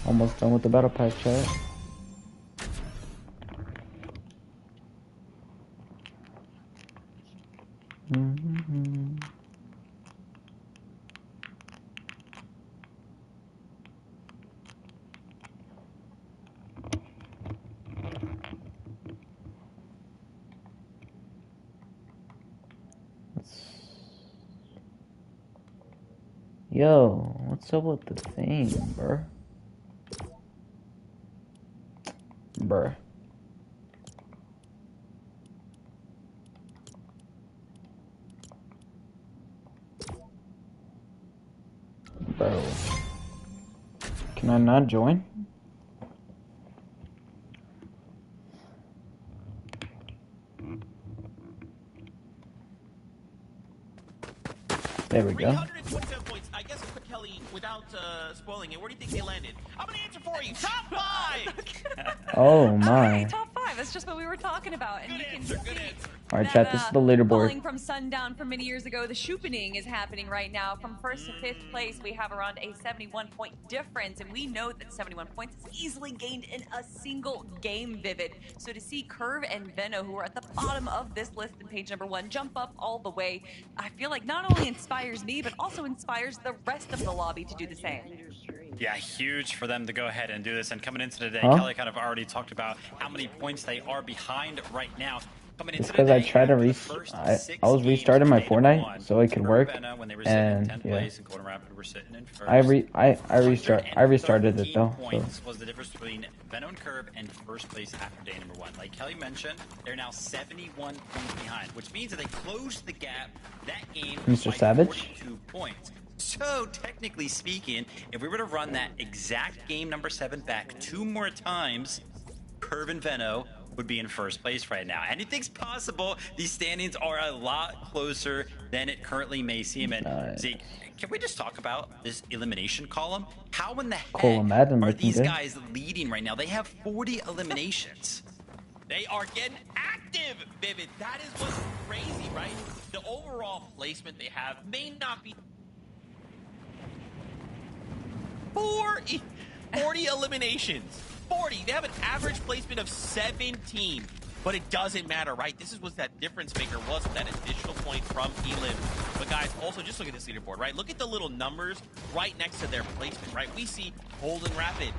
Almost done with the battle pass, chat. Yo, what's up with the thing, bruh? Bruh. Bro. Can I not join? There we go. 327 points. I guess, Kelly, without spoiling it, where do you think they landed? I'm gonna answer for you. Top 5. Oh my. Okay, top 5. That's just what we were talking about, and Good you can answer. see. Good answer. All right, chat. This is the leaderboard. Falling from sundown from many years ago, the shoopening is happening right now. From 1st to 5th place, we have around a 71-point difference, and we know that 71 points is easily gained in a single game, Vivid. So to see Curve and Venno, who are at the bottom of this list in page number 1, jump up all the way, I feel like not only inspires me, but also inspires the rest of the lobby to do the same. Yeah, huge for them to go ahead and do this. And coming into today, Kelly kind of already talked about how many points they are behind right now. It's because I tried to I was restarting my Fortnite so it could work, and yeah. I restarted it though. Points was the difference between Venno and Curve and first place after day number 1. Like Kelly mentioned, they're now 71 points behind, which means that they closed the gap that game Mr. by Savage? 42 points. So technically speaking, if we were to run that exact game number 7 back 2 more times, Curve and Venno would be in first place right now. Anything's possible. These standings are a lot closer than it currently may seem. And Zeke, can we just talk about this elimination column? How in the heck are these guys leading right now? They have 40 eliminations. They are getting active, Vivid. That is what's crazy, right? The overall placement they have may not be 40 eliminations. 40. They have an average placement of 17, but it doesn't matter, right? This is what that difference maker was with that additional point from Elim. But guys, also just look at this leaderboard, right? Look at the little numbers right next to their placement, right? We see Golden Rapid,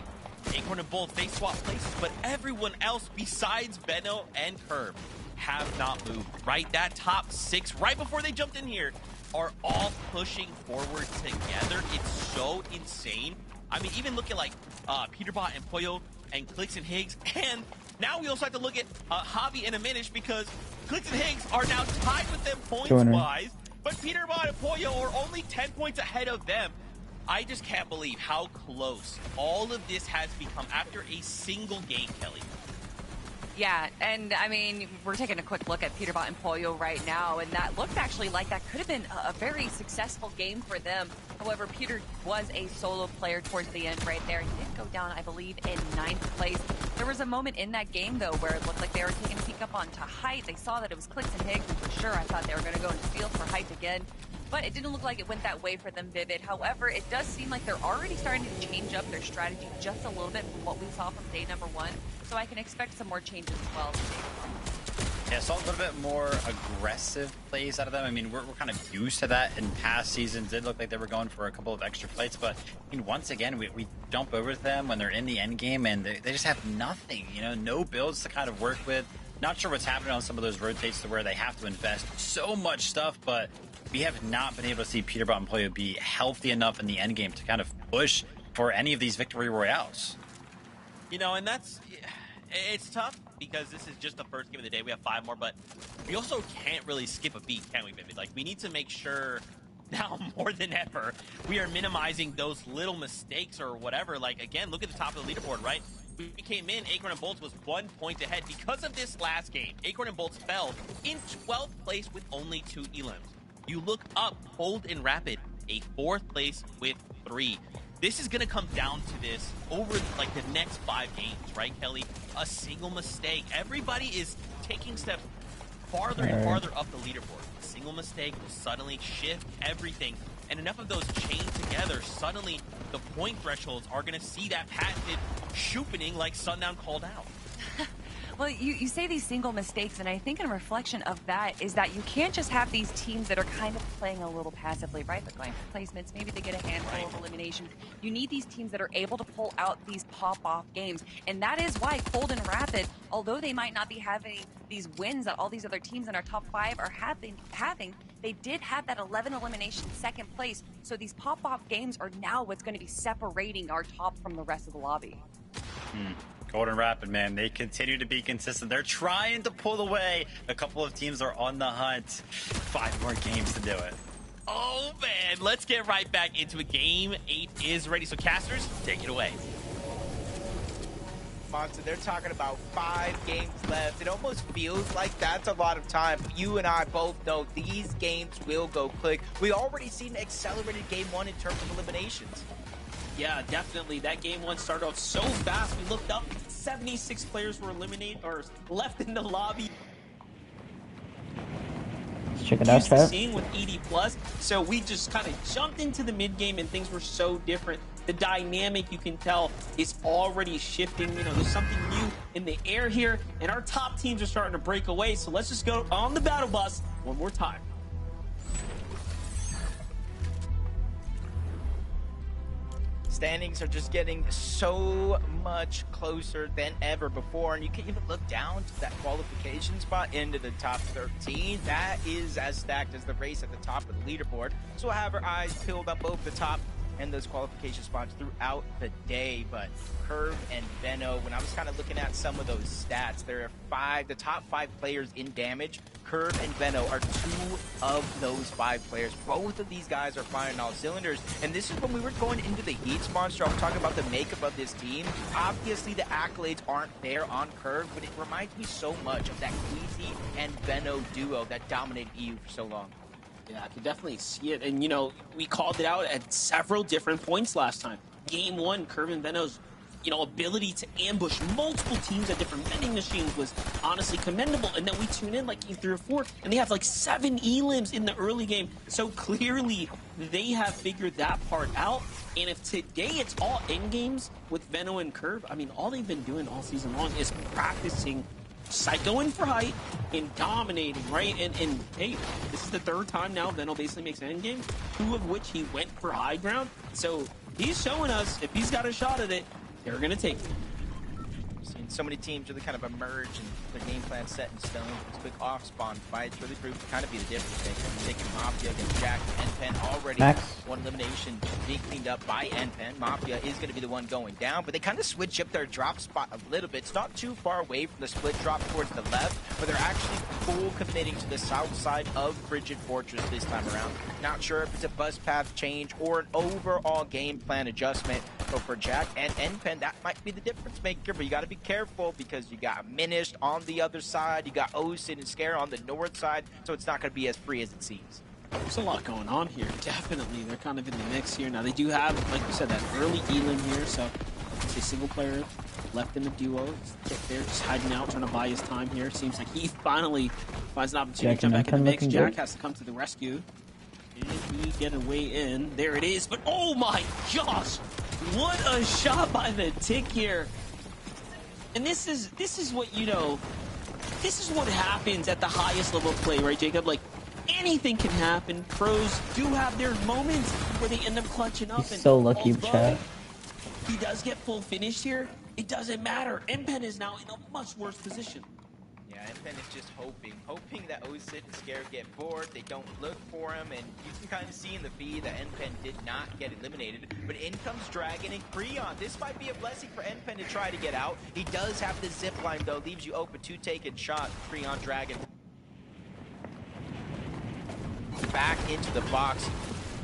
Acorn and Bolt, they swap places, but everyone else besides Venno and Curve have not moved, right? That top 6, right before they jumped in here, are all pushing forward together. It's so insane. I mean, even look at like Peterbot and Pollo and Clicks and Higgs, and now we also have to look at Javi and Aminish because Clicks and Higgs are now tied with them points-wise, but Peterbot and Pollo are only 10 points ahead of them. I just can't believe how close all of this has become after a single game, Kelly. Yeah, and I mean, we're taking a quick look at Peterbot and Pollo right now, and that looked actually like that could have been a very successful game for them. However, Peter was a solo player towards the end right there. He did go down, I believe, in 9th place. There was a moment in that game, though, where it looked like they were taking a peek up onto Height. They saw that it was Clicks and Higgs, and for sure I thought they were going to go into field for Height again. But it didn't look like it went that way for them, Vivid. However, it does seem like they're already starting to change up their strategy just a little bit from what we saw from day number 1. So I can expect some more changes as well. Yeah, saw a little bit more aggressive plays out of them. I mean, we're kind of used to that in past seasons. It looked like they were going for a couple of extra plays, but I mean, once again, we jump over to them when they're in the end game, and they just have nothing, you know, no builds to kind of work with. Not sure what's happening on some of those rotates to where they have to invest so much stuff, but we have not been able to see Peterbot and Pollo be healthy enough in the end game to kind of push for any of these victory royales. You know, and it's tough because this is just the first game of the day. We have 5 more, but we also can't really skip a beat, can we, Vivid? Like, we need to make sure now more than ever we are minimizing those little mistakes or whatever. Like, again, look at the top of the leaderboard, right? We came in, Acorn and Bolts was 1 point ahead. Because of this last game, Acorn and Bolts fell in 12th place with only 2 elims. You look up, Hold and Rapid, a 4th place with 3. This is going to come down to this over like the next 5 games, right, Kelly? A single mistake. Everybody is taking steps farther and farther up the leaderboard. A single mistake will suddenly shift everything. And enough of those chained together, suddenly the point thresholds are going to see that patented shoopening like Sundown called out. Well, you say these single mistakes, and I think in reflection of that is that you can't just have these teams that are kind of playing a little passively, right? They're going for placements, maybe they get a handful of eliminations. You need these teams that are able to pull out these pop-off games, and that is why Cold and Rapid, although they might not be having these wins that all these other teams in our top 5 are having, they did have that 11 elimination second place, so these pop-off games are now what's going to be separating our top from the rest of the lobby. Golden Rapid, man, they continue to be consistent. They're trying to pull away. A couple of teams are on the hunt. 5 more games to do it. Oh, man. Let's get right back into it. Game 8 is ready. So, casters, take it away. Monster, they're talking about 5 games left. It almost feels like that's a lot of time. But you and I both know these games will go quick. We already seen an accelerated game 1 in terms of eliminations. Yeah, definitely. That game 1 started off so fast. We looked up, 76 players were eliminated or left in the lobby. Let's check it out, Trev. Seeing with ED Plus, so we just kind of jumped into the mid game and things were so different. The dynamic, you can tell, is already shifting. You know, there's something new in the air here, and our top teams are starting to break away. So let's just go on the battle bus one more time. Standings are just getting so much closer than ever before, and you can even look down to that qualification spot into the top 13. That is as stacked as the race at the top of the leaderboard. So we'll have our eyes peeled up over the top and those qualification spots throughout the day. But Curve and Veno, when I was kind of looking at some of those stats, there are the top 5 players in damage. Curve and Veno are 2 of those 5 players. Both of these guys are firing all cylinders. And this is when we were going into the heats, Monster. I was talking about the makeup of this team. Obviously, the accolades aren't there on Curve, but it reminds me so much of that Queasy and Veno duo that dominated EU for so long. Yeah, I can definitely see it. And, you know, we called it out at several different points last time. Game 1, Curve and Veno's, you know, ability to ambush multiple teams at different vending machines was honestly commendable. And then we tune in like game 3 or 4, and they have like 7 elims in the early game. So clearly, they have figured that part out. And if today it's all end games with Veno and Curve, I mean, all they've been doing all season long is practicing psychoing for height and dominating, right? And hey, this is the 3rd time now Veno basically makes an end game, 2 of which he went for high ground. So he's showing us if he's got a shot at it, they're gonna take it. Seen so many teams really kind of emerge and their game plan set in stone. These quick off spawn fights really proved to kind of be the difference maker. Taking Mafia against Jack and NPen already. Max. One elimination being cleaned up by NPen. Mafia is going to be the one going down, but they kind of switch up their drop spot a little bit. It's not too far away from the split drop towards the left, but they're actually full committing to the south side of Frigid Fortress this time around. Not sure if it's a bus path change or an overall game plan adjustment, but for Jack and NPen, that might be the difference maker, but you got to be careful because you got Minished on the other side, you got Osin and Scare on the north side, so it's not going to be as free as it seems. There's a lot going on here. Definitely, they're kind of in the mix here. Now, they do have, like you said, that early elim here, so it's a single player left in the duo. They're just hiding out, trying to buy his time here. Seems like he finally finds an opportunity to jump back in the mix. Jack has to come to the rescue. And he get a way in. There it is, but oh my gosh! What a shot by the Tick here. And this is what, you know, this is what happens at the highest level of play, right, Jacob? Like, anything can happen. Pros do have their moments where they end up clutching up. He's so lucky, chat. He does get full finished here. It doesn't matter. NPen is now in a much worse position. Yeah, NPen is just hoping that Osid and Scare get bored. They don't look for him, and you can kind of see in the feed that NPen did not get eliminated. But in comes Dragon and Creon. This might be a blessing for NPen to try to get out. He does have the zip line, though. Leaves you open to take a shot. Creon, Dragon. Back into the box.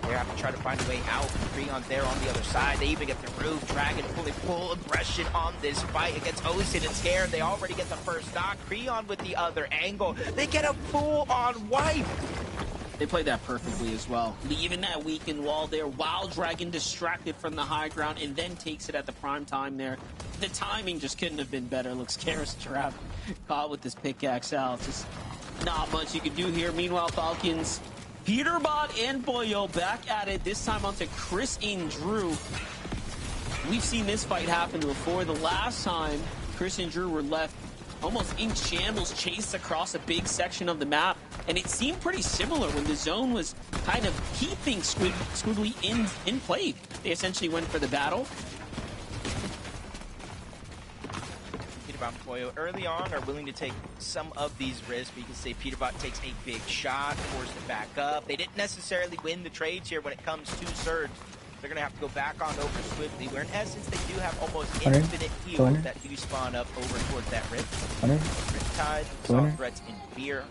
They have to try to find a way out. Creon there on the other side. They even get the roof. Dragon pulling full aggression on this fight against Osin and Scare. They already get the first knock. Creon with the other angle. They get a full-on wipe. They played that perfectly as well. Leaving that weakened wall there while Dragon distracted from the high ground and then takes it at the prime time there. The timing just couldn't have been better. Looks Karis trapped, caught with this pickaxe out. Just Not much you can do here. Meanwhile, Falcons, Peterbot and Boyo back at it, this time onto Chris and Drew. We've seen this fight happen before. The last time, Chris and Drew were left almost in shambles, chased across a big section of the map, and it seemed pretty similar when the zone was kind of keeping Squiggly in play. They essentially went for the battle. Peterbot and Boyo early on are willing to take some of these risks, but you can say Peterbot takes a big shot, forced it back up. They didn't necessarily win the trades here when it comes to Surge. They're going to have to go back on over swiftly, where in essence they do have almost infinite heals that do spawn up over towards that Rift. Riptide, saw threats in Fear.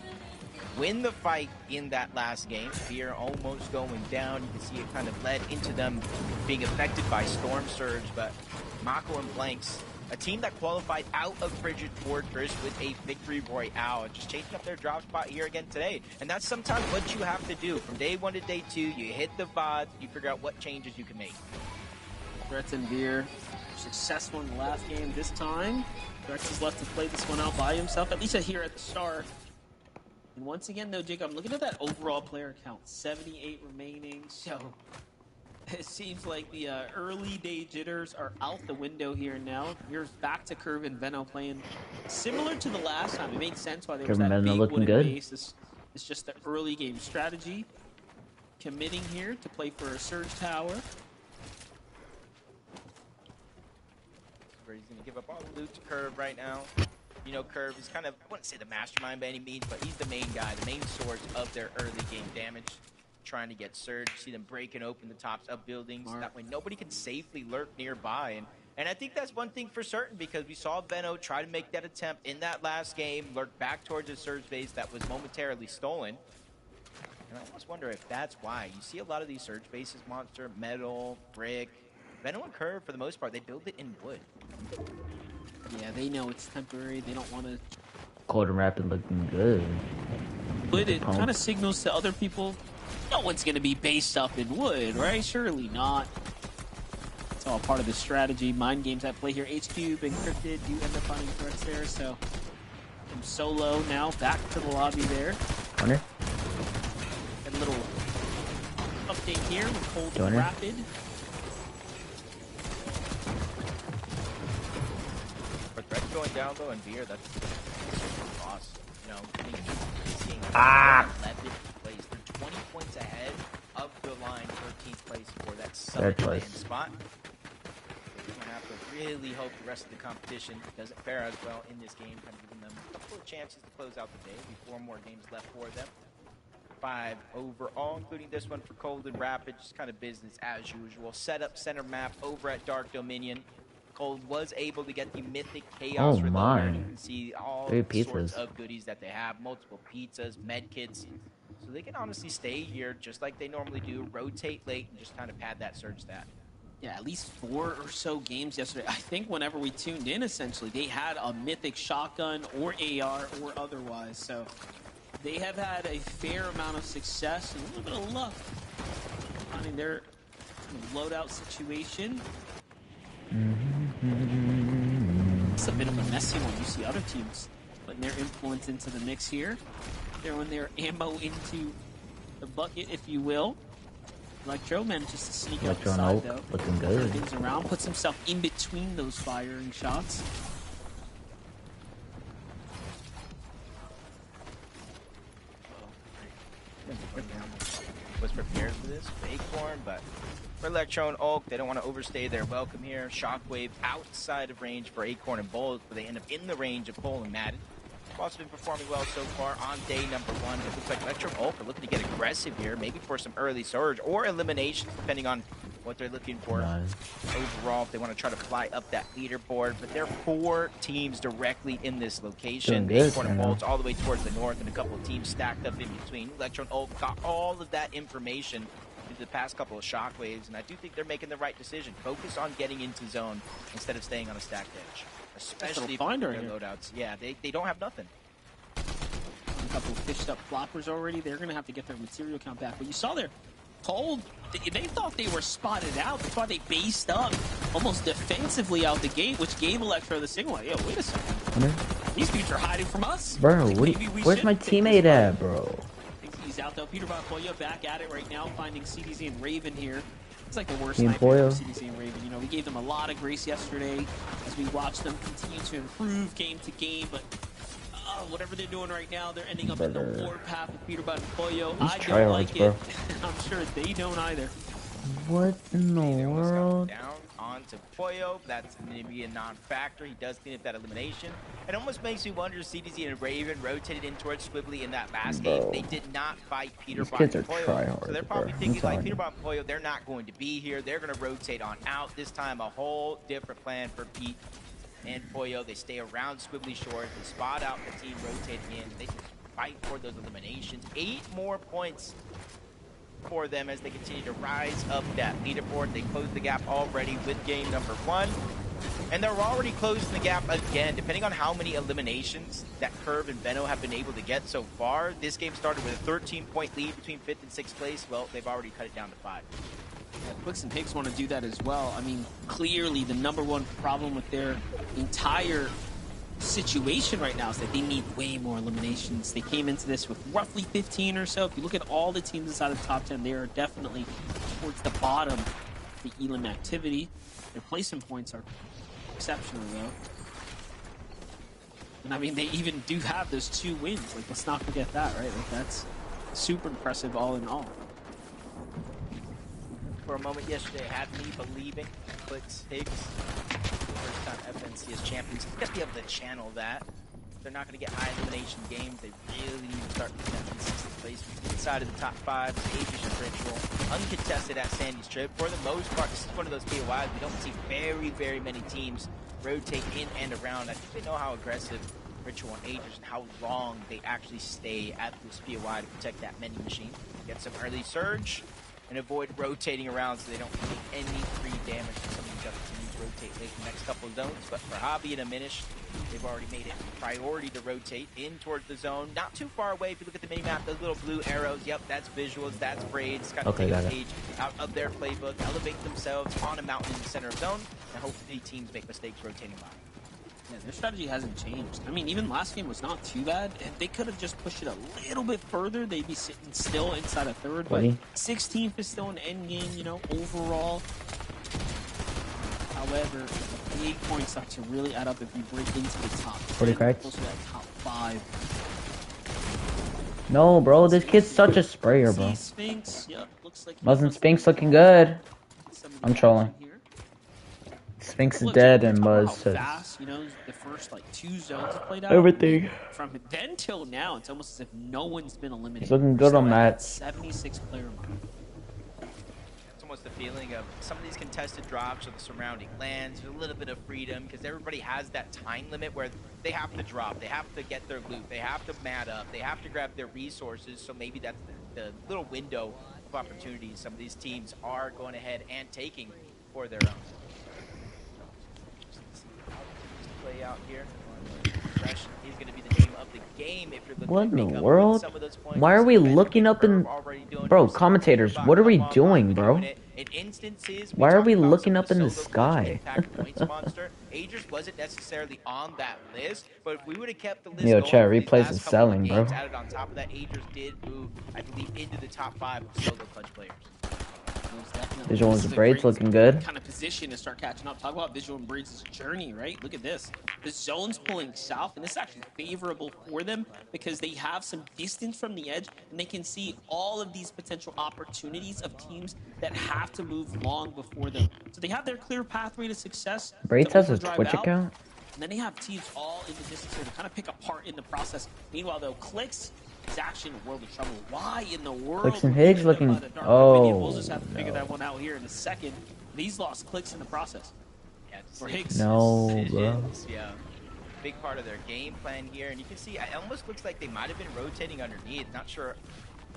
Win the fight in that last game. Fear almost going down. You can see it kind of led into them being affected by Storm Surge, but Mako and Blanks, a team that qualified out of Frigid Fortress with a victory royale, just chasing up their drop spot here again today. And that's sometimes what you have to do. From day 1 to day 2, you hit the VODs, you figure out what changes you can make. Threats and Veer successful in the last game. This time, Threats is left to play this one out by himself, at least here at the start. And once again, though, Jake, I'm looking at that overall player count, 78 remaining. So it seems like the early day jitters are out the window here now. Here's back to Curve and Veno playing similar to the last time. It makes sense why there was that big wooden base. It's just the early game strategy. Committing here to play for a Surge Tower. Where he's going to give up all the loot to Curve right now. You know, Curve is kind of, I wouldn't say the mastermind by any means, but he's the main guy, the main source of their early game damage. Trying to get Surge, see them breaking open the tops of buildings. That way nobody can safely lurk nearby. And I think that's one thing for certain, because we saw Veno try to make that attempt in that last game, lurk back towards a Surge base that was momentarily stolen. And I almost wonder if that's why. You see a lot of these Surge bases, Monster, Metal, Brick. Veno and Curve, for the most part, they build it in wood. Yeah, they know it's temporary. They don't want to... Cold and Rapid looking good. But it kind of signals to other people, no one's going to be based up in wood, right? Surely not. It's all part of the strategy. Mind games at play here. HQ, Encrypted, do end up finding threats there. So from Solo now back to the lobby there. Corner. A little update here with Cold and Rapid. For threats going down though, and Veer, that's a loss. You know, seeing 11th place. They're 20 points ahead of the line, 13th place for that sub-land spot. We're going to have to really hope the rest of the competition doesn't fare as well in this game, kind of giving them a couple of chances to close out the day before more games left for them. 5 overall, including this one for Cold and Rapid, just kind of business as usual. Set up center map over at Dark Dominion. Cold was able to get the Mythic Chaos reloaded. You can see all sorts of goodies that they have, multiple pizzas, med kits. So they can honestly stay here just like they normally do, rotate late, and just kind of pad that Surge stat. Yeah, at least 4 or so games yesterday. I think whenever we tuned in, essentially, they had a Mythic shotgun or AR or otherwise. So they have had a fair amount of success and a little bit of luck. I mean, their loadout situation. It's a bit of a messy one. You see other teams putting their influence into the mix here. Throwing their ammo into the bucket, if you will. Electro manages to sneak up the side, though. Looking good. Spins around, puts himself in between those firing shots. Was prepared for this, for Acorn, but for Electro and Oak, they don't want to overstay their welcome here. Shockwave outside of range for Acorn and Bold, but they end up in the range of Cole and Madden. Also been performing well so far on day number 1. It looks like Electro and Oak are looking to get aggressive here, maybe for some early Surge or eliminations, depending on what they're looking for overall, if they want to try to fly up that leaderboard. But there are 4 teams directly in this location. Acorn and Bolt's all the way towards the north, and a couple of teams stacked up in between. Electro and Oak got all of that information through the past couple of shockwaves, and I do think they're making the right decision. Focus on getting into zone instead of staying on a stacked edge. Especially for their loadouts. Yeah, they don't have nothing. A couple of fished up floppers already. They're going to have to get their material count back. But you saw there, Cold, they thought they were spotted out. That's why they based up almost defensively out the gate, which gave Electro the signal. Yo, wait a second. These dudes are hiding from us. Bro, Like, maybe we where's should my take teammate this at, fight. bro? He's out though. Peter Bonpoyo back at it right now, finding CDZ and Raven here. It's like the worst Team night for Poyo. CDZ and Raven. You know, we gave them a lot of grace yesterday as we watched them continue to improve game to game, but whatever they're doing right now, they're ending up in the warpath with Peter Bonpoyo. I don't tryhards, like bro. it. I'm sure they don't either. What in the world? Down onto Poyo. That's going to be a non-factor. He does clean up that elimination. It almost makes me wonder if CDZ and Raven rotated in towards Squibbly in that last game. They did not fight Peter These kids are Poyo. tryhards, So they're probably bro. thinking I'm like telling Peter Poyo, they're not going to be here. They're going to rotate on out. This time a whole different plan for Pete and Poyo. They stay around Squibbly Shores. They spot out the team rotating in. They just fight for those eliminations. 8 more points for them as they continue to rise up that leaderboard. They closed the gap already with game number 1. And they're already closing the gap again. Depending on how many eliminations that Curve and Benno have been able to get so far, this game started with a 13-point lead between 5th and 6th place. Well, they've already cut it down to 5. Yeah, Quicks and Pigs want to do that as well. I mean, clearly the #1 problem with their entire situation right now is that they need way more eliminations. They came into this with roughly 15 or so. If you look at all the teams inside the top 10, they are definitely towards the bottom of the elim activity. Their placement points are exceptional, though. And I mean, they even do have those 2 wins. Like, let's not forget that, right? Like, that's super impressive all in all. For a moment yesterday, had me believing Clicks Higgs, first time FNC as champions, you got to be able to channel that. They're not going to get high elimination games. They really need to start looking at consistent placement inside of the top 5. Aegis and Ritual, uncontested at Sandy's Trip. For the most part, this is one of those POIs we don't see very many teams rotate in and around. I think they know how aggressive Ritual and Aegis and how long they actually stay at this POI to protect that many machine. Get some early surge and avoid rotating around so they don't take any free damage from some of these other teams. Rotate late the next couple of zones, but for Hobby and Aminish, they've already made it a priority to rotate in towards the zone. Not too far away. If you look at the mini-map, those little blue arrows, yep, that's visuals, that's braids. Got to take a page out of their playbook, elevate themselves on a mountain in the center of zone, and hopefully teams make mistakes rotating by. Yeah, their strategy hasn't changed. I mean, even last game was not too bad. If they could have just pushed it a little bit further, they'd be sitting still inside a third. But 16th is still an end game, you know, overall. However, the big points start to really add up if you break into the top 10, close to that top 5. No, bro, this kid's such a sprayer, bro. Sphinx, yep, looks like Wasn't Sphinx looking good? I'm trolling. Sphinx is dead and Buzz says fast, you know, the first like 2 zones played out. Everything. From then till now, it's almost as if no one's been eliminated. He's looking good on that. 76 player mark. It's almost the feeling of some of these contested drops or the surrounding lands. There's a little bit of freedom because everybody has that time limit where they have to drop, they have to get their loot, they have to mat up, they have to grab their resources. So maybe that's the little window of opportunities some of these teams are going ahead and taking for their own. Play out here. He's going to be the name of the game if you're looking what to in make the up world? some of those points. Why are we looking up in... Bro, commentators, what are we doing, bro? Why are we looking up in the sky? Aegis wasn't necessarily on that list, but if we would have kept the list Yo, going, chat, replays is selling, bro. added on top of that, Aegis did move, I believe, into the top 5 of solo clutch players. Visual and Braids looking good. Kind of position to start catching up. Talk about Visual and Braids' journey, right? Look at this. The zone's pulling south, and this is actually favorable for them because they have some distance from the edge, and they can see all of these potential opportunities of teams that have to move long before them. So they have their clear pathway to success. Braids has a Twitch account? And then they have teams all in the distance here to kind of pick apart in the process. Meanwhile, though, Clicks is actually in a world of trouble. Why in the world? Clicks and Higgs looking... Oh, we'll just have to figure that one out here in a second. He's lost Clicks in the process. Yeah, for Higgs. No, bro. Yeah, big part of their game plan here. And you can see, it almost looks like they might have been rotating underneath. Not sure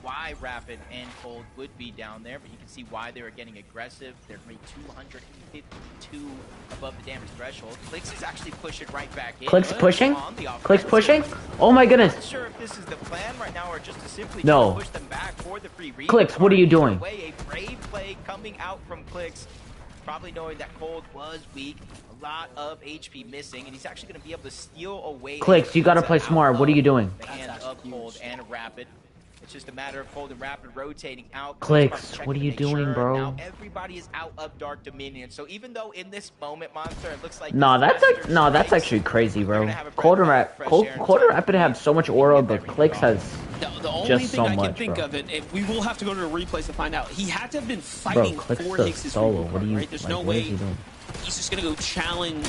why Rapid and Cold would be down there, but you can see why they were getting aggressive. They're rate 252 above the damage threshold. Clicks is actually pushing right back in. Clicks pushing? Clicks pushing? Oh my goodness. I'm not sure if this is the plan right now or just to simply no. push them back for the free read. Clicks, what are you doing? A brave play coming out from Clicks. probably knowing that Cold was weak, a lot of HP missing, and he's actually going to be able to steal away. Clicks, you gotta play smart. What are you doing? The hands of Cold and Rapid. It's just a matter of Cold and Rapid rotating out. Clicks, what are you doing, bro? Now everybody is out of Dark Dominion. So even though in this moment, Monster, it looks like that's actually crazy, bro. Cold and Rapid have so much aura, but Clicks has the only just thing so I much, can think bro. of it, we will have to go to the replays to find out. He had to have been fighting Clicks for does Higgs' solo. reboot What are you right? There's like, no what is way he doing? he's just gonna go challenge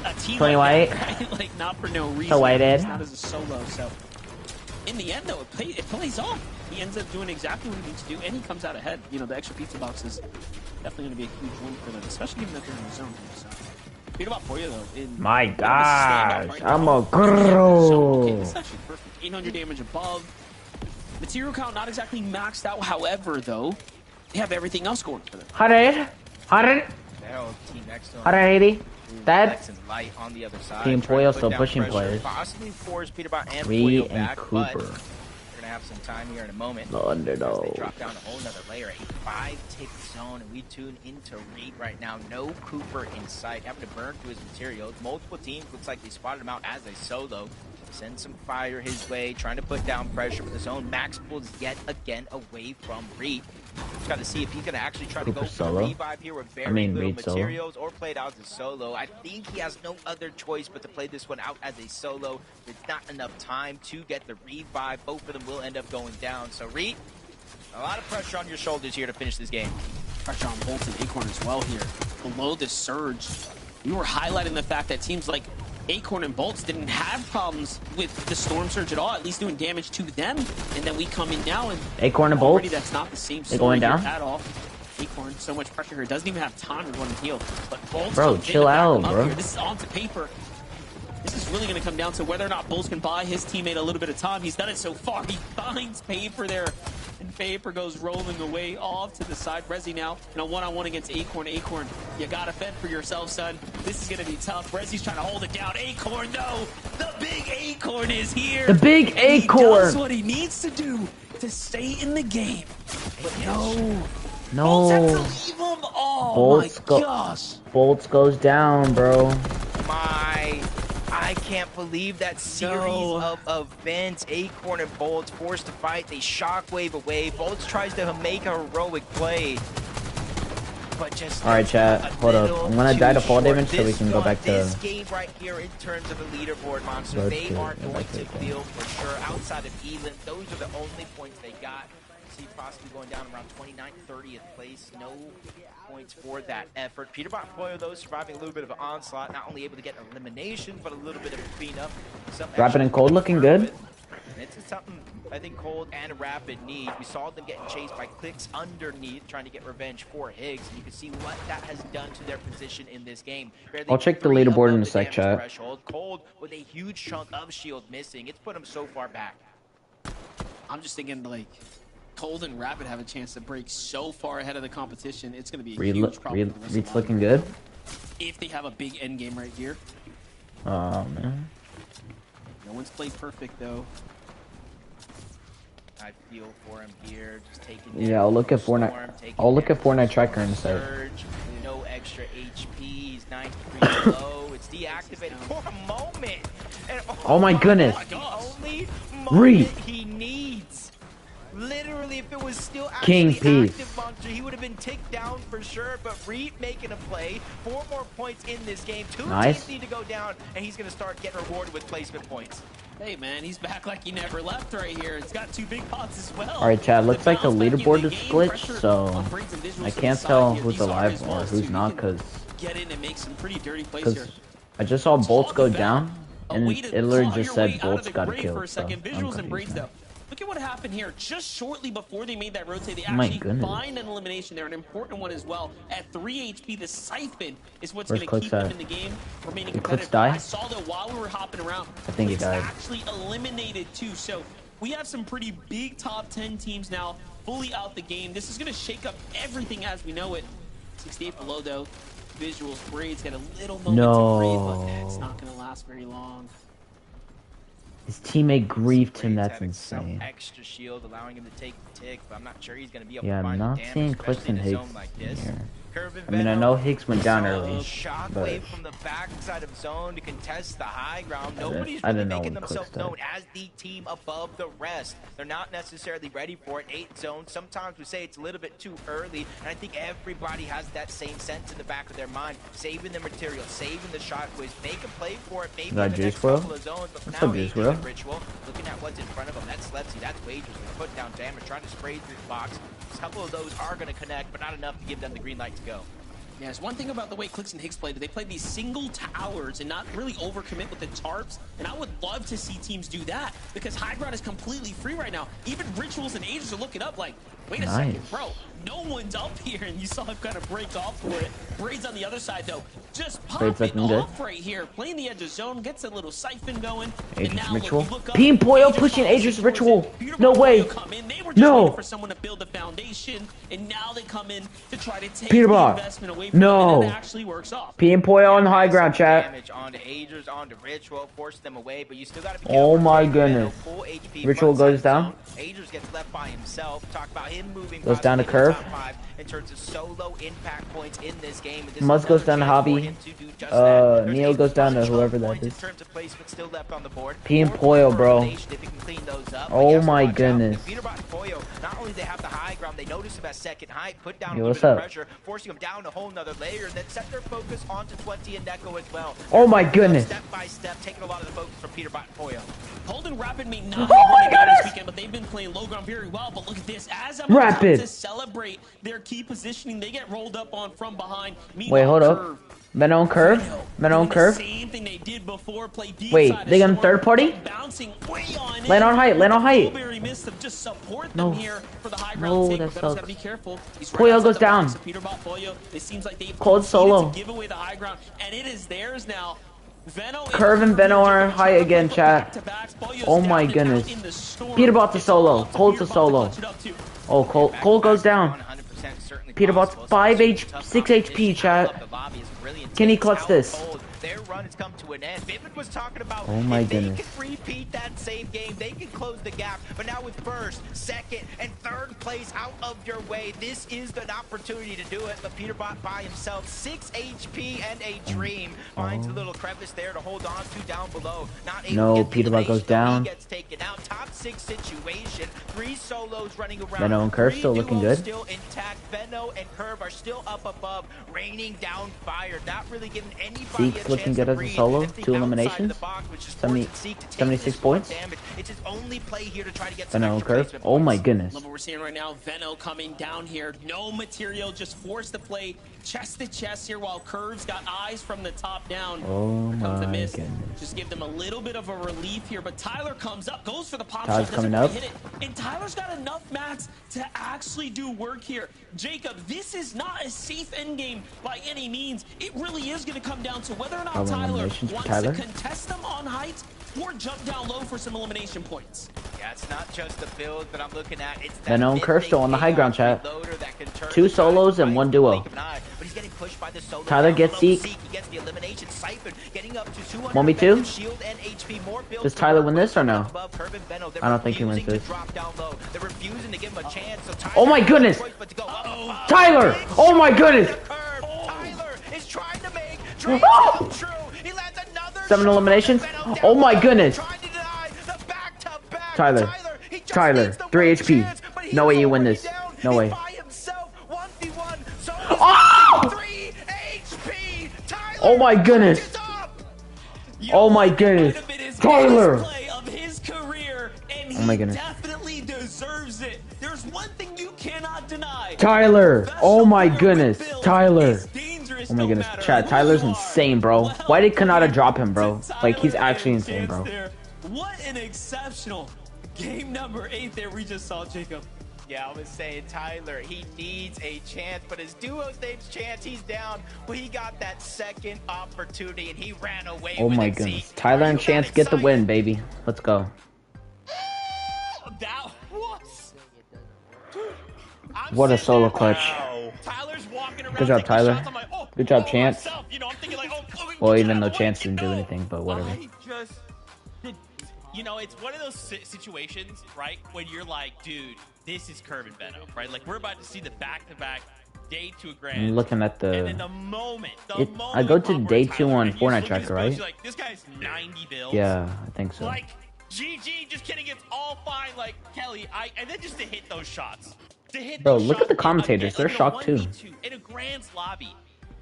a team 20 like white. that, right? Like not for no reason. So whited. It's not as a solo. So in the end, though, it plays off. He ends up doing exactly what he needs to do, and he comes out ahead. You know, the extra pizza box is definitely going to be a huge win for them, especially given that they're in the zone. So, Peter about Poyo, though. My gosh, right I'm now. a girl. Okay, this is actually perfect. 800 damage above. Material count not exactly maxed out. However, though, they have everything else going for them. 100. The hell, team next to him. 180. That Lex and Light on the other side. Team trying to Poyo put still down pushing pressure, players. Possibly force Peterbot and Reed Poyo and back, but Cooper. we're gonna have some time here in a moment. The As they underdog. drop down a whole nother layer, a 5-tick zone, and we tune into Reed right now. No Cooper in sight, having to burn through his materials. Multiple teams looks like they spotted him out as a solo. Send some fire his way, trying to put down pressure, but the zone max pulls yet again away from Reed. Just got to see if he's going to actually try Cooper to go for solo? the revive here with very little Reed solo. materials or play it out as a solo. I think he has no other choice but to play this one out as a solo. There's not enough time to get the revive. Both of them will end up going down. So Reed, a lot of pressure on your shoulders here to finish this game. Pressure on Bolt and Acorn as well here. Below this surge, we were highlighting the fact that teams like Acorn and Bolts didn't have problems with the Storm Surge at all, at least doing damage to them. And then we come in now and Acorn and already Bolts. that's not the same They story going down? here at all. Acorn, so much pressure here. Doesn't even have time to go and heal. But Bolts Bro, comes in chill to back out, him up bro. here. This is onto paper. This is really going to come down to whether or not Bolts can buy his teammate a little bit of time. He's done it so far. He finds Paper there. And Paper goes rolling away off to the side. Rezi now in a one-on-one against Acorn. Acorn, you got to fend for yourself, son. This is going to be tough. Rezi's trying to hold it down. Acorn, no. The big Acorn is here. The big And he Acorn. does what he needs to do to stay in the game. But no. Bolts have to No. leave him. Oh, Bolts my go- gosh. Bolts goes down, bro. I can't believe that series No. of events. Acorn and Bolts forced to fight. They shockwave away. Bolts tries to make a heroic play. But just All right, chat. a Hold up. little I'm gonna die to too fall short. damage so we This can go one, back to. this game right here in terms of the leaderboard, Monster, Road they to- are yeah, going back to to the feel for sure. Outside of Elan, those are the only points they got. See possibly going down around 29th, 30th place. No points for that effort. Peterbot Poyo, though, surviving a little bit of an onslaught, not only able to get elimination, but a little bit of cleanup. Some Rapid and extra Cold looking good. And it's something I think Cold and Rapid need. We saw them getting chased by Clicks underneath, trying to get revenge for Higgs. And you can see what that has done to their position in this game. Barely I'll check the 3 leaderboard above in a the sec, damage chat. threshold. Cold with a huge chunk of shield missing. It's put them so far back. I'm just thinking, like, Cold and Rapid have a chance to break so far ahead of the competition. It's going to be a huge problem for the rest of Reed's the looking lineup. good. If they have a big end game right here. Oh man. No one's played perfect, though. I feel for him here, just taking. Yeah, I'll look at Fortnite. I'll look at Fortnite tracker in a sec. Surge, no extra HP. He's 93 low. It's deactivated for a moment. And, Oh my goodness. The only Reed. moment he needs. Literally, if it was still King actually Peace. active Monster, he would have been ticked down for sure. But Reed making a play, 4 more points in this game. 2 Nice. teams need to go down, and he's going to start getting rewarded with placement points. Hey, man, he's back like he never left right here. It's got 2 big pots as well. All right, Chad. Looks like the bounce back in leaderboard the is game, glitched, pressure so on Briggs and Visuals I to the can't side tell here. who's These are alive as or well, who's too. not, He can because get in and make some pretty dirty plays here. I just saw Bolts go down, A and way to it literally claw just your said way out Bolts of the got grave killed. for a So second. I'm Visuals and Braids, confused though. now. Look at what happened here. Just shortly before they made that rotate, they Oh my actually goodness. find an elimination there, an important one as well. At 3 HP, the Siphon is what's Where's going to Clicks keep them at? in the game, remaining Did Clicks competitive. die? I saw that while we were hopping around, I think he Clicks died. actually eliminated too. So we have some pretty big top 10 teams now fully out the game. This is going to shake up everything as we know it. 68 below, though. Visuals, Braids get a little moment to breathe, but it's not going to last very long. His teammate griefed him. Braids That's having some insane. extra shield, allowing him to take the tick, but I'm not sure he's going to be able Yeah, to I'm find not the damage, seeing Clicks especially and in a Higgs zone like this. here. Curvin I mean, I know Higgs went down saw early, a shockwave but from the backside of zone to contest the high ground. I Nobody's didn't really know making when themselves Click known as the team above the rest. They're not necessarily ready for it. 8 zone. Sometimes we say it's a little bit too early, and I think everybody has that same sense in the back of their mind, saving the material, saving the shockwaves, make a play for it, maybe in the Got next juice, bro? couple of zones. But for What's now, up, juice, Angels bro? and Ritual, looking at what's in front of them. That's Slepsy, that's Wagers. They're putting down damage, trying to spray through the box. A couple of those are going to connect, but not enough to give them the green light to go. Yeah, there's one thing about the way Clix and Higgs played. They played these single towers and not really overcommit with the tarps. And I would love to see teams do that because high ground is completely free right now. Even Rituals and Ages are looking up like, wait a second, bro. No one's up here, and you saw him kind of break off for it. Braid's on the other side, though. Just popping off right here. Playing the edge of zone, gets a little siphon going. Aegis and now, Ritual. look, you look up, P and Poyo Aegis pushing follows Aegis towards Ritual. it. Beautiful No way. come in. They were just waiting for someone to build a foundation, and now they come in to try to take the Peterbot. investment away from No. them, and it actually works off. P and Poyo on the high ground, chat. Damage onto Agers, onto Ritual, force them away, but you still got to be Oh careful. my goodness. Full HP, Ritual front goes side down. zone. Agers gets left by himself. Talk about him moving. Goes down to possibly in the Curve. top 5 in terms of solo impact points in this game. And this Muzz is goes down to another chance Hobby. for him to do just that. There's Neo a goes down to bunch of whoever that points is. In terms of placement still left on the board. P and 4 points Poyo, for bro. elimination if he can clean those up. But Oh yes, my watch out. goodness. Peterbot and Poyo, not only they have the high ground, they notice him at second height, put down Yo, a little what's bit of up? pressure, forcing him down a whole nother layer, and then set their focus onto 20 and Neko as well. Oh my goodness. Step by step, taking a lot of the focus from Peterbot and Poyo. Holden Rapid may not have won a game this weekend, but they've been playing low ground very well. But look at this. As I'm about Rapid. to celebrate their key positioning, they get rolled up on from behind. Wait, Meanwhile, hold up. Curve, Men on curve. Men on doing the curve. same thing they did before, play deep Wait, side they of got Storm, third party? Bouncing way on Land in. on height, land on height. Blueberry missed them. Just support No. them here for the high No, ground take. that But Venom's sucks. gotta be careful. He's Poyo outside goes the down. box. So Peterbot, Poyo, it seems like they've Cold conceded solo. to give away the high ground, and it is theirs now. Veno Curve and Veno are high again, chat. Oh my goodness. Peterbot to solo. Cole to solo. Oh, Cole goes down. 100% certainly Peterbot's possible. 6 HP, chat. Can he clutch this? Their run has come to an end. Vivid was talking about Oh my if goodness. they could repeat that same game, they could close the gap. But now with first, second, and third place out of your way, this is an opportunity to do it. But Peterbot by himself, 6 HP and a dream. Finds a little crevice there to hold on to down below. Not able No, to get the Peterbot goes elimination, though. down. He gets taken out. Top 6 situation. 3 solos running around. Veno and Curve 3 still looking duos good. Still intact. Veno and Curve are still up above, raining down fire. Not really giving anybody Zeke's a looking chance good to as a breathe. solo, If the 2 outside of eliminations, the box, which is 70 forcing Zeke to take 76 this much points. damage, it's his only play here to try to get some Veno and extra curve. placement Oh my points. goodness. Love what we're seeing right now. Veno coming down here. No material, just force the play chest to chest here while Curve's got eyes from the top down. Oh Here comes the my miss. goodness. Just give them a little bit of a relief here. But Tyler comes up, goes for the pop Tyler's shot, doesn't coming quite up. hit it. And Tyler's got enough mats to actually do work here. Jacob, this is not a safe endgame by any means. It really is going to come down to whether or not Double Tyler eliminations for wants Tyler. to contest them on height or jump down low for some elimination points. Yeah, it's not just the build that I'm looking at. It's that Veno and Curve still on the high ground, chat. 2 solos and 1 duo. But he's getting pushed by the solo Tyler down gets below. Zeke. He gets the elimination. Siphon getting up to 200 Want me to? effective shield and HP. More builds Does to Tyler work win with. this or no? Above Curve and Veno. They're I don't think he wins refusing to this. drop down low. They're refusing to give him a chance. So Tyler Oh my has no goodness. choice but to go up. Tyler! Oh my goodness! The curve. Tyler is trying to make dreams Oh! come true. He lands another 7 shot. eliminations? Veno down Oh my low, goodness. trying to deny the back-to-back. Tyler. He just Tyler, needs the 3 one HP. chance, but he's No way you win already this. down. No He's way. by himself, 1v1. So Oh! 3 HP. Tyler Oh my goodness. is up. Oh my goodness. Might have been his Tyler! biggest play of his career, and Oh my he goodness. definitely deserves it. There's one thing you cannot deny. Tyler! Oh my Professional goodness. player with build Tyler! is dangerous Oh my no goodness. matter Chad, who Tyler's you are. insane, bro. Well Why did Kanata played drop him, bro? to Like, he's Tyler actually and insane, chance bro. there. What an exceptional game number 8 there we just saw, Jacob. Yeah, I was saying Tyler, he needs a chance, but his duo's name's Chance, he's down. Well, he got that second opportunity, and he ran away Oh with my it. goodness. Zeke, Tyler are and you Chance not get the win, excited? baby. Let's go. That was... What a solo clutch. Tyler's walking around Good job, taking Tyler. shots. I'm like, oh, Good job, oh, Chance. myself. You know, I'm thinking like, Well, even though Chance didn't do anything, but whatever. I just, you know, it's one of those situations, right, when you're like, dude, this is Curve and Veno, right? Like, we're about to see the back-to-back day 2 of Grands. I'm looking at And then the. the moment I go we to pop day Tyler 2 on and you just Fortnite look at his tracker, builds, right? you're like, this guy's 90 builds. Yeah, I think so. Like, GG, just kidding, it's all fine. Like, Kelly, and then just to hit those shots. To hit Bro, those look at the shots commentators. They're in a shocked too. 1v2 in a Grands lobby.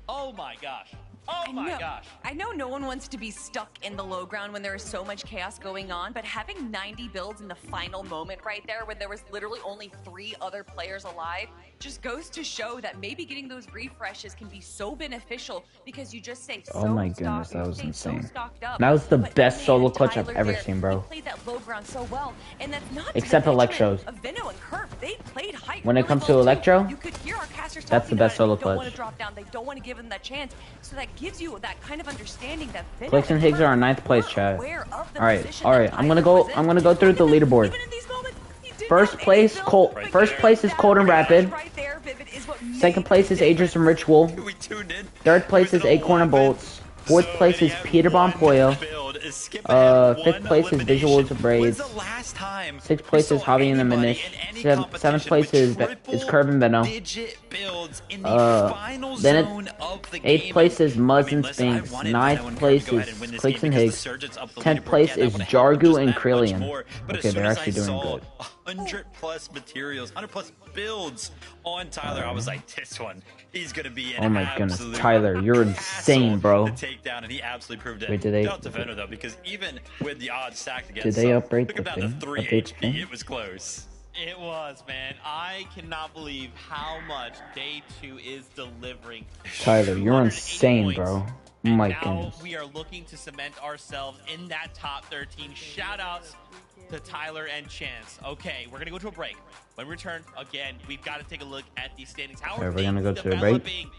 Oh my gosh. Oh my gosh. I know no one wants to be stuck in the low ground when there is so much chaos going on, but having 90 builds in the final moment right there when there was literally only 3 other players alive just goes to show that maybe getting those refreshes can be so beneficial because you just stay so Oh my goodness, stocked, that was stay insane. so stocked up. That was the But best man, solo clutch Tyler I've ever there, seen, bro. he played that low ground so well, and that's not Except to the Electros. detriment of Veno and Curve. They played height When it really comes well to too. Electro, You could hear our casters that's the talking best about solo it. They don't want clutch. to drop down. They don't want to give them that chance. So that gives you that kind of understanding that Veno Clicks and Higgs are in 9th place, chat. Alright, I'm gonna go through the leaderboard. First place, Colt. First place is Cold and Rapid. Second place is Aegis and Ritual. We tuned in. Third place is Acorn and Bolts. Fourth place is Peter Bomb Pollo. Fifth place is Visuals of Braids. Sixth place is Javi and the Minish. Seventh place is Curve and Veno. Then eighth place is Muzz and Sphinx. Ninth place is Clicks and Higgs. 10th place is Jargu and Krillian. Okay, they're actually doing good. 100 plus materials, 100 plus builds on Tyler. I was like, this one, he's gonna be an Oh my goodness, absolute Tyler, you're insane, bro. to take down, and he absolutely proved it. Wait, did they- Shout out to Veno, though, because even with the odds stacked against Did they him, upgrade took him the down to thing? 3 Update HP. thing? It was close. It was, man. I cannot believe how much day 2 is delivering. Tyler, you're 280 insane, points. bro. Oh And my now goodness. we are looking to cement ourselves in that top 13. Shout outs to Tyler and Chance. Okay, we're gonna go to a break. When we return, again, we've got to take a look at these standings. How are Okay, we're gonna things go to a break. developing?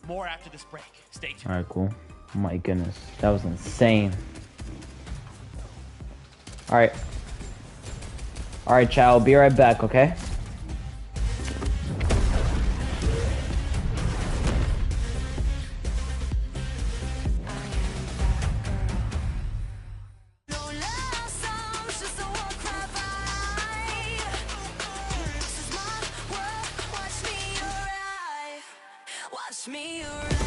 More after this break. Stay tuned. Alright, cool. Oh my goodness, that was insane. Alright. Alright, chat, I'll be right back, okay? Watch me arrive.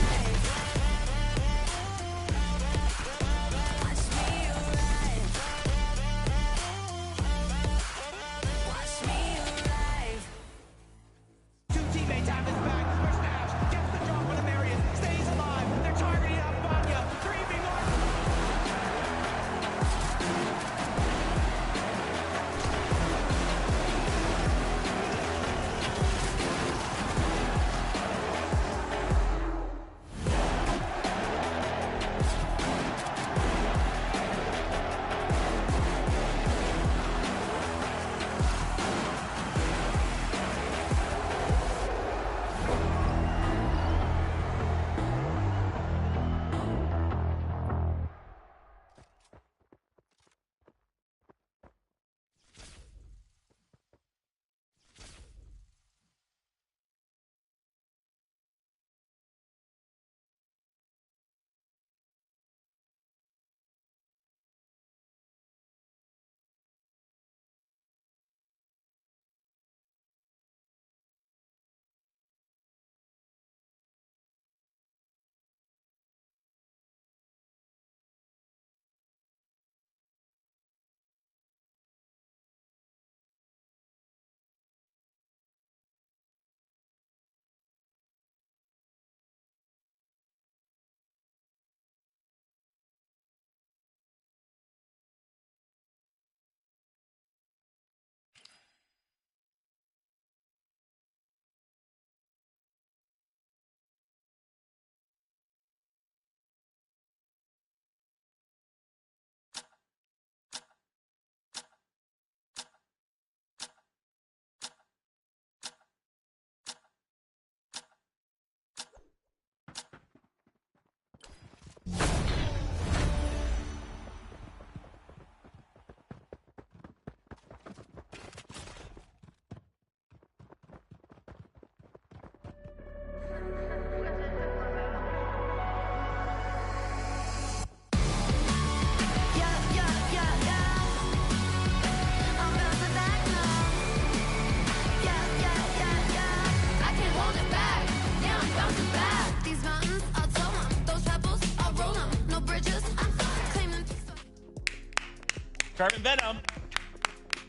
Carbon Venom.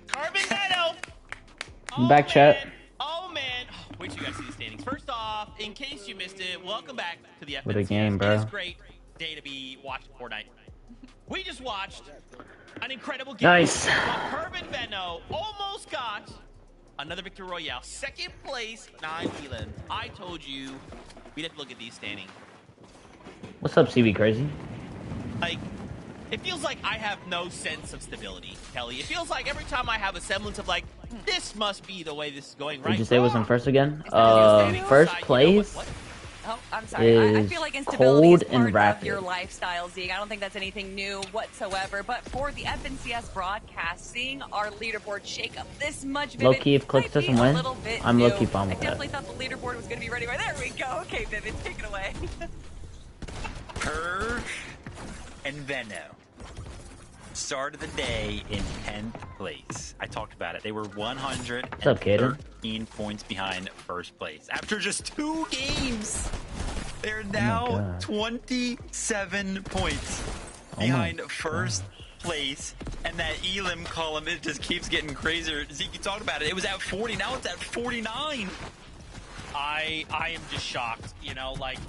Carbon Venom. I'm back, chat. Oh man. Wait till you guys see the standings. First off, in case you missed it, welcome back to the FNCS. What a game, bro. It is a great day to be watching Fortnite. We just watched an incredible game. Nice. Carbon Venom almost got another Victory Royale. Second place, 9 Elan. I told you we'd have to look at these standings. What's up, CB Crazy? Like, it feels like I have no sense of stability, Kelly. It feels like every time I have a semblance of like, this must be the way this is going, right? Did you say it was in first again? Standing First side, place. what? Oh, I'm sorry. I feel like instability cold is and part rapid. of your lifestyle, Zeke. I don't think that's anything new whatsoever. But for the FNCS broadcast, seeing our leaderboard shake up this much, Vivid, Low-key, if Clix might be doesn't a win, little bit I'm new. low-key fine with I definitely that. thought the leaderboard was going to be ready. There we go. Okay, Vivid, take it away. Curve and Venno started the day in 10th place. I talked about it. They were 113 points behind first place. After just 2 games, they're now 27 points behind first place. And that Elim column, it just keeps getting crazier. Zeke, you talked about it. It was at 40. Now it's at 49. I am just shocked. You know, like,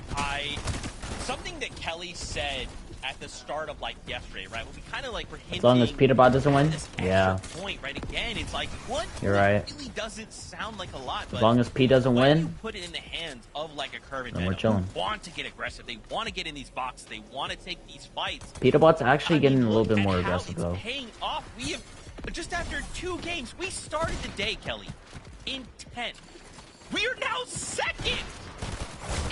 something that Kelly said at the start of like yesterday, right? When we kind of like were hinting. As long as Peterbot doesn't win, yeah. Point, right? Again, it's like what? You're right. Really doesn't sound like a lot. But as long as P doesn't when win, you put it in the hands of like a Curve and then we're chilling. They want to get aggressive. They want to get in these boxes. They want to take these fights. Peterbot's actually getting a little bit more aggressive though. Paying off. We have just after 2 games, we started the day, Kelly, in 10th. We are now 2nd.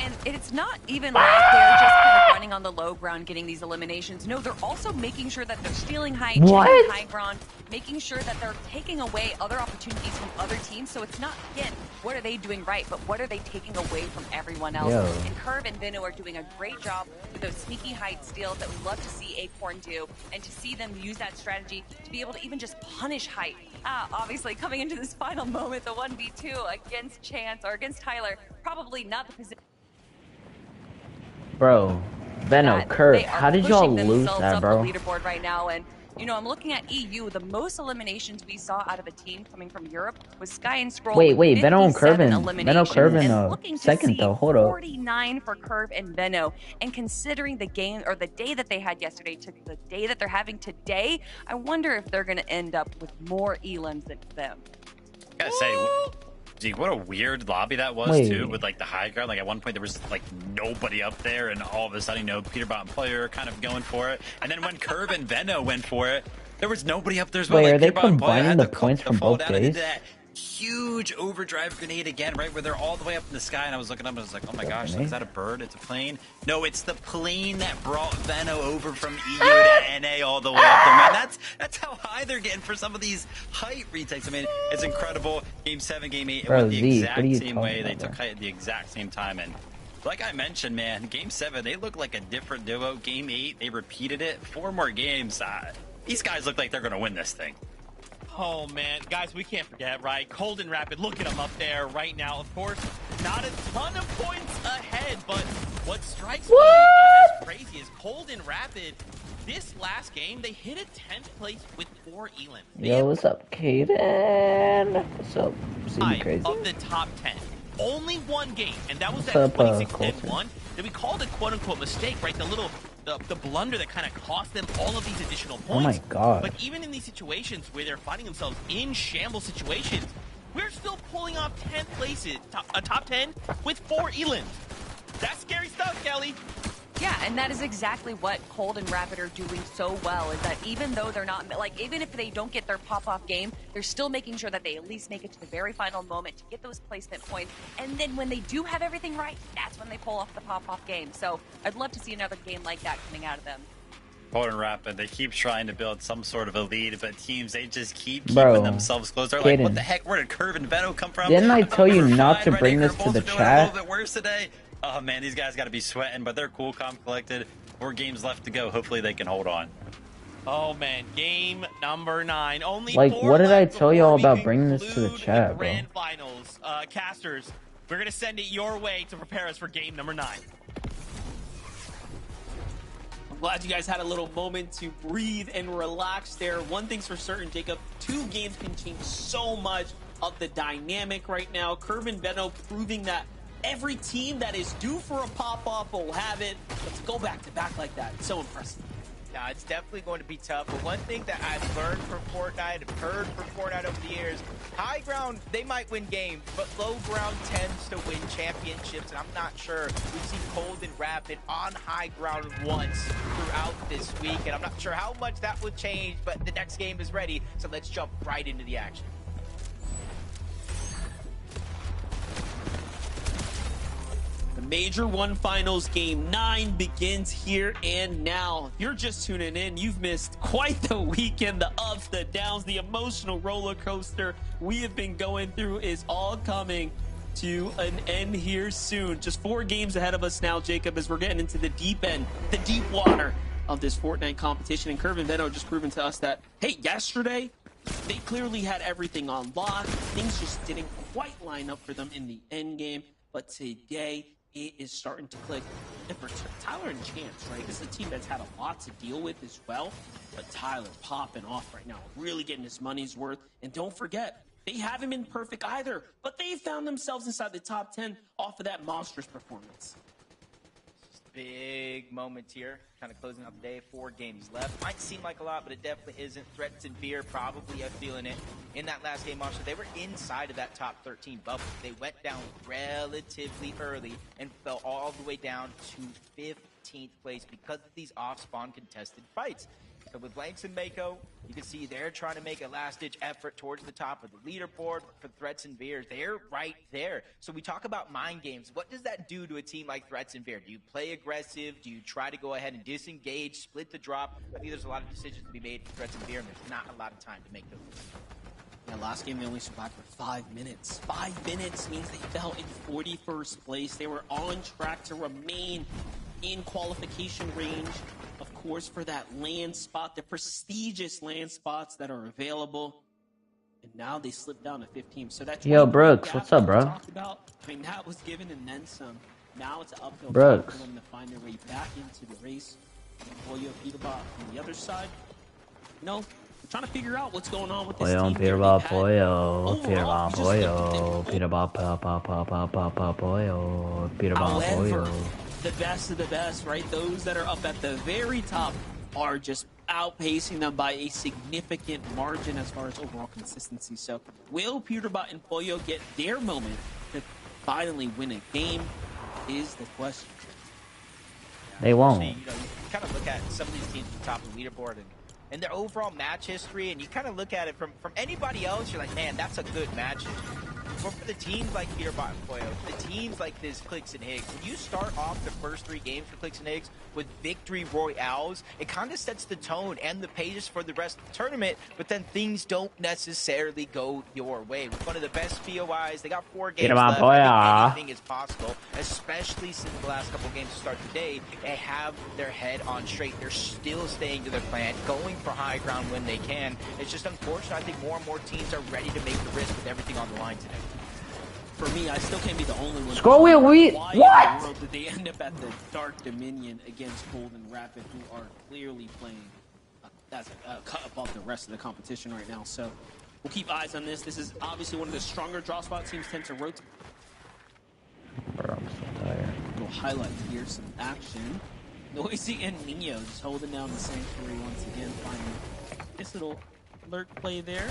And it's not even like they're just kind of running on the low ground getting these eliminations. No, they're also making sure that they're stealing height, taking high ground, making sure that they're taking away other opportunities from other teams. So it's not, again, what are they doing right, but what are they taking away from everyone else? Yo. And Curve and Vino are doing a great job with those sneaky height steals that we love to see Acorn do, and to see them use that strategy to be able to even just punish height. Obviously, coming into this final moment, the 1v2 against Chance, or against Tyler, probably not the position. Bro, Venno, Curve, how did y'all lose that, bro? Leaderboard right now, and you know, I'm looking at EU. The most eliminations we saw out of a team coming from Europe was Sky and Scroll. Wait, Venno and Curve in second though. Hold up. 49 for Curve and Venno, and considering the game or the day that they had yesterday to the day that they're having today, I wonder if they're going to end up with more elims than them. I gotta say, Zeke, what a weird lobby that was too, with like the high ground. Like at one point there was like nobody up there, and all of a sudden, you know, Peterbot and Player kind of going for it. And then when Curve and Venno went for it, there was nobody up there as well. Wait, like, are they Peterbot and Player combining had the to points from fall both down and days? did that huge overdrive grenade again, right where they're all the way up in the sky. And I was looking up and I was like, oh my gosh, is that a bird? It's a plane? No, it's the plane that brought Venno over from EU to NA all the way up there, man. That's how high they're getting for some of these height retakes. I mean, it's incredible. Game 7, Game 8, it went the exact same way. They took height at the exact same time. And like I mentioned, man, Game 7, they look like a different duo. Game 8, they repeated it. 4 more games. These guys look like they're going to win this thing. Oh man, guys, we can't forget, right? Cold and Rapid, look at them up there right now. Of course, not a ton of points ahead, but what strikes me as crazy is Cold and Rapid, this last game, they hit a 10th place with 4 Elans. Yo, what's up, Kaden? What's up, CB Crazy? Of the top 10. Only 1 game, and that was that 26-10-1 that we called a quote-unquote mistake, right? The blunder that kind of cost them all of these additional points. Oh my god. But even in these situations where they're finding themselves in shambles situations, we're still pulling off 10th places, a top 10 with 4 Elans. That's scary stuff, Kelly. Yeah, and that is exactly what Cold and Rapid are doing so well, is that even though they're not, like, even if they don't get their pop-off game, they're still making sure that they at least make it to the very final moment to get those placement points. And then when they do have everything right, that's when they pull off the pop-off game. So I'd love to see another game like that coming out of them. Cold and Rapid, they keep trying to build some sort of a lead, but teams, they just keep keeping themselves close. They're like, what the heck? Where did Curve and Venno come from? Didn't I tell you not to bring this to the chat? A little bit worse today. Oh man, these guys got to be sweating, but they're cool, calm, collected. 4 games left to go. Hopefully they can hold on. Oh man, game number 9. Only like, 4 what did I left tell y'all before we about bringing this to the chat, bro? Grand finals, casters. We're gonna send it your way to prepare us for game number 9. Glad you guys had a little moment to breathe and relax there. One thing's for certain, Jacob, 2 games can change so much of the dynamic right now. Curvin Benno proving that every team that is due for a pop-off will have it. But to go back-to-back like that, it's so impressive. Nah, it's definitely going to be tough, but one thing that I've learned from Fortnite, I've heard from Fortnite over the years, high ground, they might win games, but low ground tends to win championships, and I'm not sure. We've seen Cold and Rapid on high ground once throughout this week, and I'm not sure how much that would change, but the next game is ready, so let's jump right into the action. The Major 1 Finals Game 9 begins here and now. If you're just tuning in, you've missed quite the weekend. The ups, the downs, the emotional roller coaster we have been going through is all coming to an end here soon. Just 4 games ahead of us now, Jacob, as we're getting into the deep end, the deep water of this Fortnite competition. And Curvin Benno just proven to us that, hey, yesterday, they clearly had everything on lock. Things just didn't quite line up for them in the end game. But today, it is starting to click. And for Tyler and Chance, right? This is a team that's had a lot to deal with as well. But Tyler popping off right now, really getting his money's worth. And don't forget, they haven't been perfect either, but they found themselves inside the top 10 off of that monstrous performance. Big moment here, kind of closing out the day. 4 games left. Might seem like a lot, but it definitely isn't. Threats and Beer probably are feeling it. In that last game, Monster, they were inside of that top 13 bubble. They went down relatively early and fell all the way down to 15th place because of these off-spawn contested fights. So with Blanks and Mako, you can see they're trying to make a last-ditch effort towards the top of the leaderboard. For Threats and Beers, they're right there. So we talk about mind games. What does that do to a team like Threats and Beer? Do you play aggressive? Do you try to go ahead and disengage, split the drop? I think there's a lot of decisions to be made for Threats and Beer, and there's not a lot of time to make those. Yeah, last game they only survived for 5 minutes. 5 minutes means they fell in 41st place. They were on track to remain in qualification range, of course, for that land spot, the prestigious land spots that are available. And now they slipped down to 15. So that's Yo, Brooks, what's up, bro? Talked about. I mean, that was given and then some. Now it's an uphill battle for them to find their way back into the race. Pollo, Peterbot on the other side. You know, we're trying to figure out what's going on with this team. Peterbot, Pollo, Peterbot, Pollo, Peterbot, Pollo, Peterbot, Pollo. The best of the best, right? Those that are up at the very top are just outpacing them by a significant margin as far as overall consistency. So will Peterbot and Pollo get their moment to finally win a game is the question. They won't. You kind of look at some of these teams at the top of the leaderboard and their overall match history, and you kind of look at it from anybody else, you're like, man, that's a good match history. But for the teams like Peterbot and Pollo, the teams like this Clicks and Higgs, when you start off the first 3 games for Clicks and Higgs with victory royales, it kind of sets the tone and the pages for the rest of the tournament, but then things don't necessarily go your way. With one of the best POIs, they got 4 games left. I think anything is possible, especially since the last couple games to start the day. They have their head on straight. They're still staying to their plan, going for high ground when they can. It's just unfortunate. I think more and more teams are ready to make the risk with everything on the line today. For me, I still can't be the only one. Scroll wheel, why what? in the world did they end up at the Dark Dominion against Golden Rapid, who are clearly playing that's a cut above the rest of the competition right now. So we'll keep eyes on this. This is obviously one of the stronger draw spot teams tend to rotate. Bro, I'm so tired. We'll highlight here some action. Noisy and Nino just holding down the Sanctuary once again, finding this little alert play there.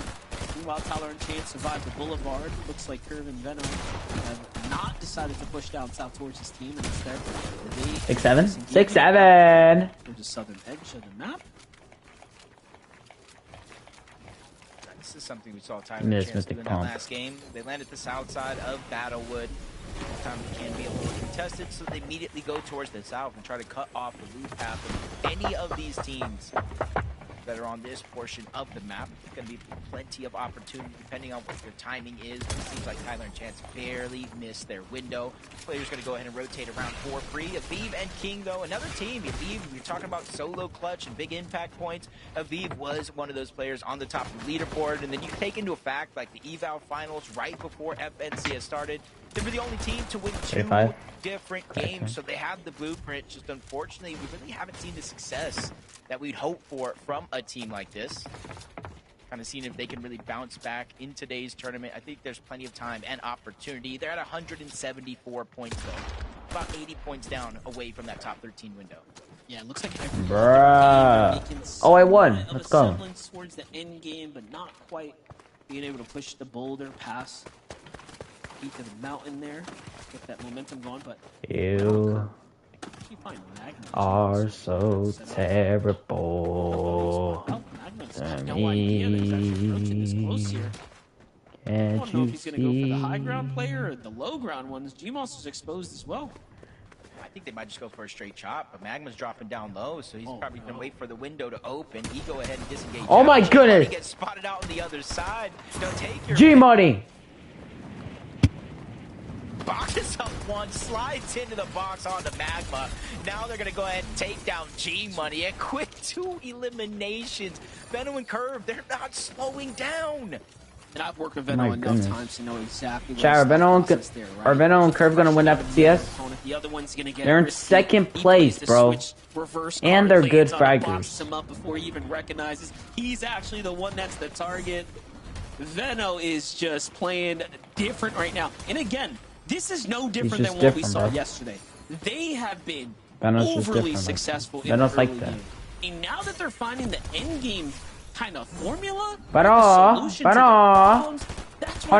Meanwhile, Tyler and Chance survived the Boulevard. Looks like Curvin Venom have not decided to push down south towards his team, and instead they 6-7? 6-7! Towards the southern edge of the map. This is something we saw Tyler and Chance do in that last game. They landed the south side of Battlewood. Sometimes it can be a little contested, so they immediately go towards the south and try to cut off the loot path of any of these teams. that are on this portion of the map. There's going to be plenty of opportunity depending on what your timing is. It seems like Tyler and Chance barely missed their window. Players going to go ahead and rotate around for free. Aviv and King, though, another team. Aviv, we're talking about solo clutch and big impact points. Aviv was one of those players on the top of the leaderboard. And then you take into a fact like the eval finals right before FNC has started. They were the only team to win 2 different games, so they have the blueprint. Just unfortunately, we really haven't seen the success that we'd hope for from a team like this. Kind of seeing if they can really bounce back in today's tournament. I think there's plenty of time and opportunity. They're at 174 points, though. About 80 points down away from that top 13 window. Yeah, it looks like Bruh. Oh, I won. Let's go. Towards the end game, but not quite being able to push the boulder past peak of the mountain there. Get that momentum going, but You are so terrible. No idea that he's actually approaching this close here. I don't know if he's going to go for the high ground player or the low ground ones. G-Monster's exposed as well. I think they might just go for a straight chop, but Magma's dropping down low, so he's probably going to wait for the window to open. He go ahead and disengage. Oh my goodness! He gets spotted out on the other side. They'll take your G-Money! Boxes up one, slides into the box onto Magma. Now they're going to go ahead and take down G-Money. A quick 2 eliminations. Venom and Curve, they're not slowing down. And I've worked with Venom enough times to know exactly what are Venom and Curve going to win FCS? The other one's gonna get they're in second place, bro. And they're good fraggers. Him up before he even recognizes he's actually the one that's the target. Veno is just playing different right now. And again, this is no different than what we saw yesterday. They have been overly successful in the early game. And now that they're finding the end game kind of formula, that's why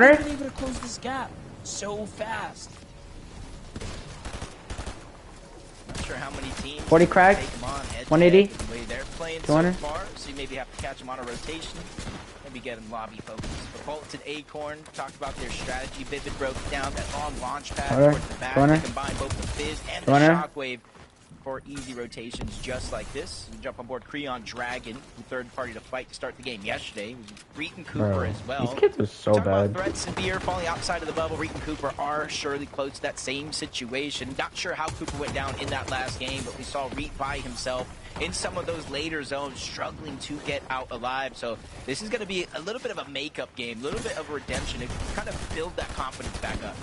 they've been able to close this gap so fast. Not sure how many teams 40 crack, 180. The way they're playing 200. so far, so you maybe have to catch them on a rotation. Maybe get them lobby focused. But Bolts and Acorn talked about their strategy. Vivid broke down that long launch pad towards the back. They combine both the Fizz and the Shockwave for easy rotations just like this. You jump on board Creon Dragon, the third party to fight to start the game yesterday. It was Reet and Cooper as well. These kids are so bad. About threats severe, falling outside of the bubble. Reet and Cooper are surely close to that same situation. Not sure how Cooper went down in that last game, but we saw Reet by himself in some of those later zones, struggling to get out alive. So this is going to be a little bit of a makeup game, a little bit of a redemption to kind of build that confidence back up.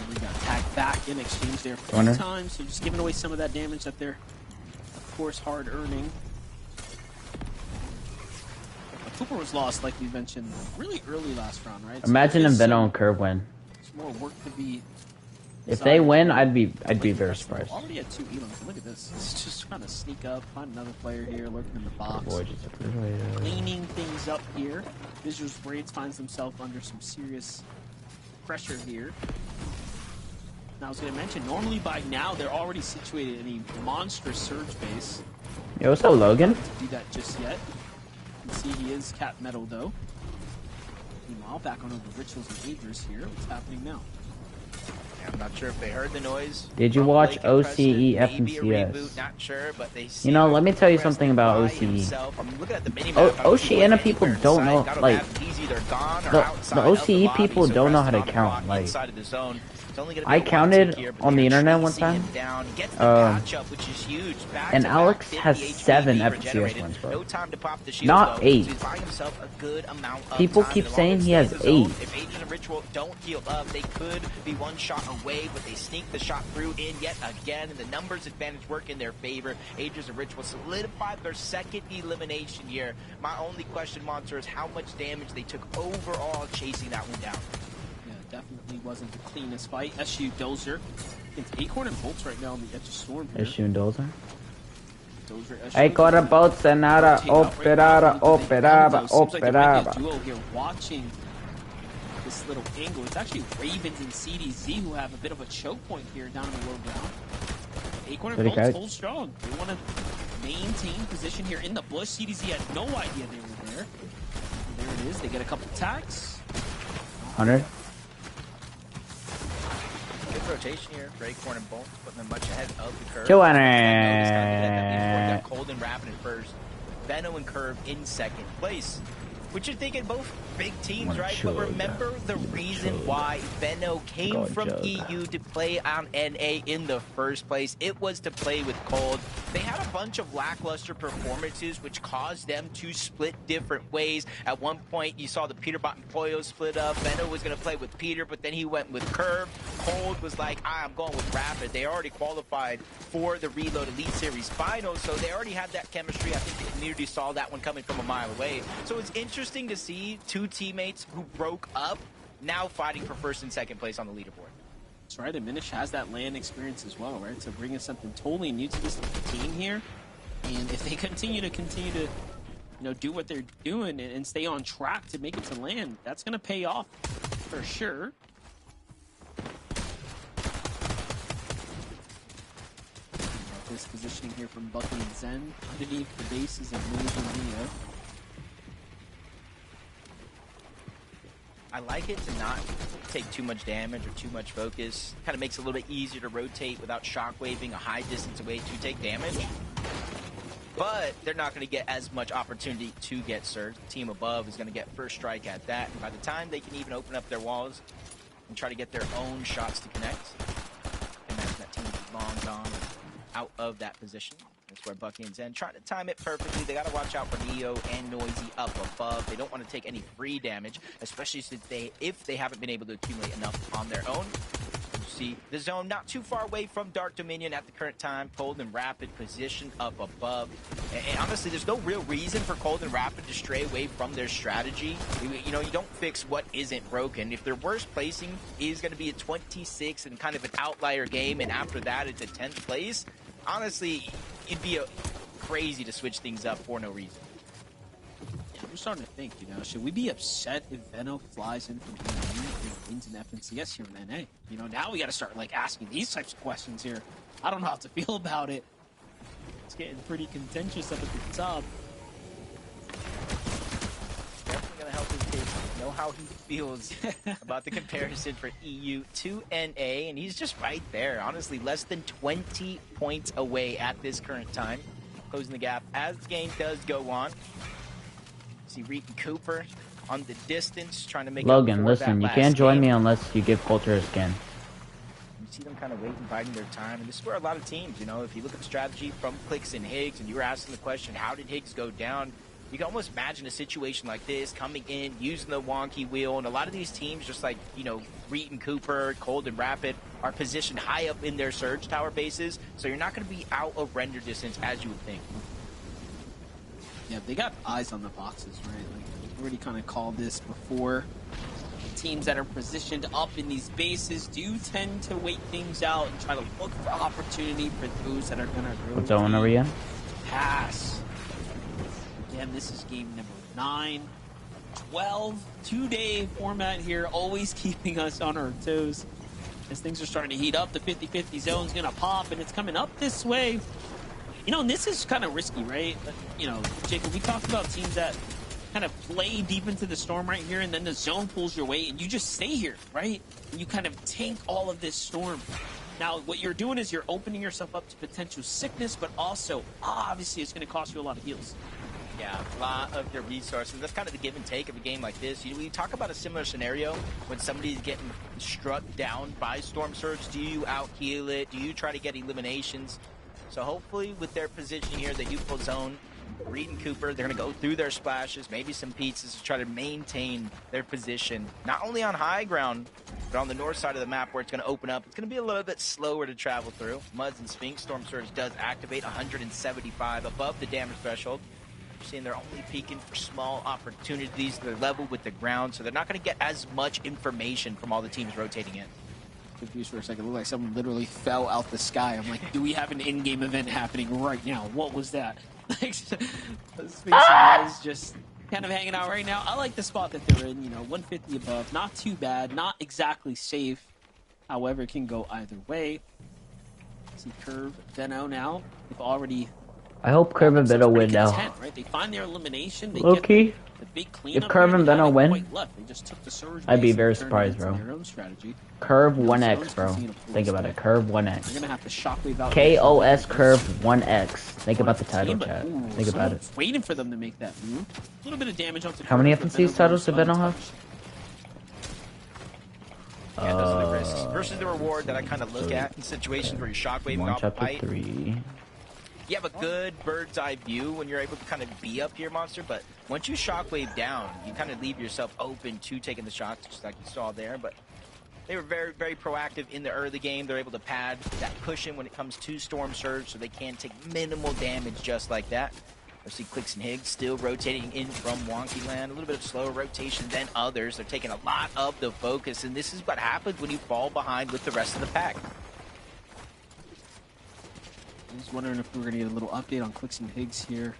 We got tagged back in exchange there 3 times, so just giving away some of that damage that they're, of course, hard earning. But Cooper was lost, like we mentioned, really early last round, right? Imagine if Venom and Curve win. There's more work to be. If they win, I'd be very surprised. Already at 2 elims. Look at this. It's just trying to sneak up, find another player here, lurking in the box, cleaning things up here. Visual's Braids finds himself under some serious pressure here. Now, I was going to mention, normally by now they're already situated in a monstrous surge base. Yo, what's up, Logan? To do that just yet. You can see he is cap metal though. Meanwhile, back on over Rituals and Agers here. What's happening now? I'm not sure if they heard the noise. Did you watch OCE FNCS? Not sure, but they you know, let me tell you something about OCE. Oceania people don't know, like, the OCE people don't know how to count. Like, I counted on the internet one time, and Alex has 7 FCS wins, bro. Not 8. People keep saying he has 8. If Agents of Ritual don't heal up, they could be one shot away, but they sneak the shot through in yet again, and the numbers advantage work in their favor. Agents of Ritual solidified their second elimination here. My only question, Monster, is how much damage they took overall chasing that one down. Definitely wasn't the cleanest fight. SU Dozer against Acorn and Bolts right now on the edge of Storm here. SU and Dozer? Acorn and Bolts and nada, operaba. Duo here watching this little angle. It's actually Ravens and CDZ who have a bit of a choke point here down in the low ground. Acorn and Bolts hold strong. They want to maintain position here in the bush. CDZ had no idea they were there. And there it is. They get a couple attacks. 100. Good rotation here for Acorn and Bolts, putting them much ahead of the curve. 200. Cold and rapid at first. Venno and Curve in second place. Which you're thinking both big teams, right? Chug. But remember the reason why Venno came from Chug. EU to play on NA in the first place. It was to play with Cold. They had a bunch of lackluster performances, which caused them to split different ways. At one point, you saw the Peterbot and Pollo split up. Venno was going to play with Peter, but then he went with Curve. Cold was like, I'm going with Rapid. They already qualified for the Reload Elite Series finals, so they already had that chemistry. I think the community saw that one coming from a mile away. So it's interesting to see two teammates who broke up now fighting for first and second place on the leaderboard. That's right, and Minish has that LAN experience as well, right? So bringing something totally new to this team here, and if they continue to do what they're doing and stay on track to make it to LAN, that's going to pay off for sure. This positioning here from Bucky and Zen underneath the bases of Moose and Neo. I like it to not take too much damage or too much focus. Kind of makes it a little bit easier to rotate without shockwaving a high distance away to take damage. But they're not going to get as much opportunity to get surged. The team above is going to get first strike at that. And by the time they can even open up their walls and try to get their own shots to connect, imagine that team is long gone out of that position. That's where Bucky and Zen try to time it perfectly. They got to watch out for Neo and Noisy up above. They don't want to take any free damage, especially since if they haven't been able to accumulate enough on their own. You see the zone not too far away from Dark Dominion at the current time. Cold and Rapid positioned up above. And honestly, there's no real reason for Cold and Rapid to stray away from their strategy. You don't fix what isn't broken. If their worst placing is going to be a 26 and kind of an outlier game, and after that it's a 10th place, honestly, it'd be crazy to switch things up for no reason. Yeah, I'm starting to think, should we be upset if Venno flies in from EU and wins an FNCS here in NA? Now we got to start asking these types of questions here. I don't know how to feel about it. It's getting pretty contentious up at the top. Definitely going to help his case know how he feels about the comparison for EU to NA, and he's just right there. Honestly, less than 20 points away at this current time, closing the gap as the game does go on. See Reed and Cooper on the distance, trying to make Logan, listen, you can't join me unless you give Coulter a skin. You see them kind of waiting, biding their time, and this is where a lot of teams, if you look at the strategy from Clicks and Higgs, and you were asking the question, how did Higgs go down? You can almost imagine a situation like this, coming in, using the wonky wheel, and a lot of these teams, just like, Reed and Cooper, Cold and Rapid, are positioned high up in their surge tower bases, so you're not going to be out of render distance as you would think. Yeah, they got eyes on the boxes, right? We've already kind of called this before. Teams that are positioned up in these bases do tend to wait things out and try to look for opportunity for those that are going to really What zone are we in? pass. Again, this is game number 9. 12, 2-day format here, always keeping us on our toes. As things are starting to heat up, the 50-50 zone's going to pop, and it's coming up this way. And this is kind of risky, right? Jacob, we talked about teams that kind of play deep into the storm right here, and then the zone pulls your weight, and you just stay here, right? And you kind of tank all of this storm. Now, what you're doing is you're opening yourself up to potential sickness, but also, obviously, it's going to cost you a lot of heals. Yeah, a lot of your resources. That's kind of the give and take of a game like this. We talk about a similar scenario when somebody's getting struck down by Storm Surge. Do you out-heal it? Do you try to get eliminations? So hopefully with their position here, the youthful zone, Reed and Cooper, they're going to go through their splashes, maybe some pizzas to try to maintain their position, not only on high ground, but on the north side of the map where it's going to open up. It's going to be a little bit slower to travel through. Muds and Sphinx, Storm Surge does activate 175 above the damage threshold. You're seeing they're only peeking for small opportunities. They're level with the ground, so they're not going to get as much information from all the teams rotating in. Confused for a second. It looked like someone literally fell out the sky. I'm like, do we have an in-game event happening right now? What was that? Sphinx is just kind of hanging out right now. I like the spot that they're in, 150 above. Not too bad. Not exactly safe. However, it can go either way. See Curve, Venno now. They've already I hope Curve and Benno win now. Content, right? They find their elimination. They Low-key, get the big cleanup. if Curve and Benno win, They just took the surge I'd be base very and turned it surprised, into bro. their own strategy. Curve Now 1x, Zone's bro. continuing to pull Think us about it. back. Curve They're 1x. gonna have to shockwave out. KOS Curve 1x. Think about the title, But, chat. ooh, Think about it. someone's waiting for them to make that move. A little bit of damage onto How many Curve, but FNC's Benno titles goes did Benno have? untouched. Yeah, those are the risks versus the reward that I kind of look at in situations where you're shockwaving One off a chapter fight. 3. You have a good bird's eye view when you're able to kind of be up here, Monster, but once you shockwave down, you kind of leave yourself open to taking the shots, just like you saw there. But they were very, very proactive in the early game. They're able to pad that cushion when it comes to Storm Surge, so they can take minimal damage just like that. I see Clicks and Higgs still rotating in from Wonky Land. A little bit of slower rotation than others. They're taking a lot of the focus, and this is what happens when you fall behind with the rest of the pack. I was wondering if we were going to get a little update on Clicks and Higgs here.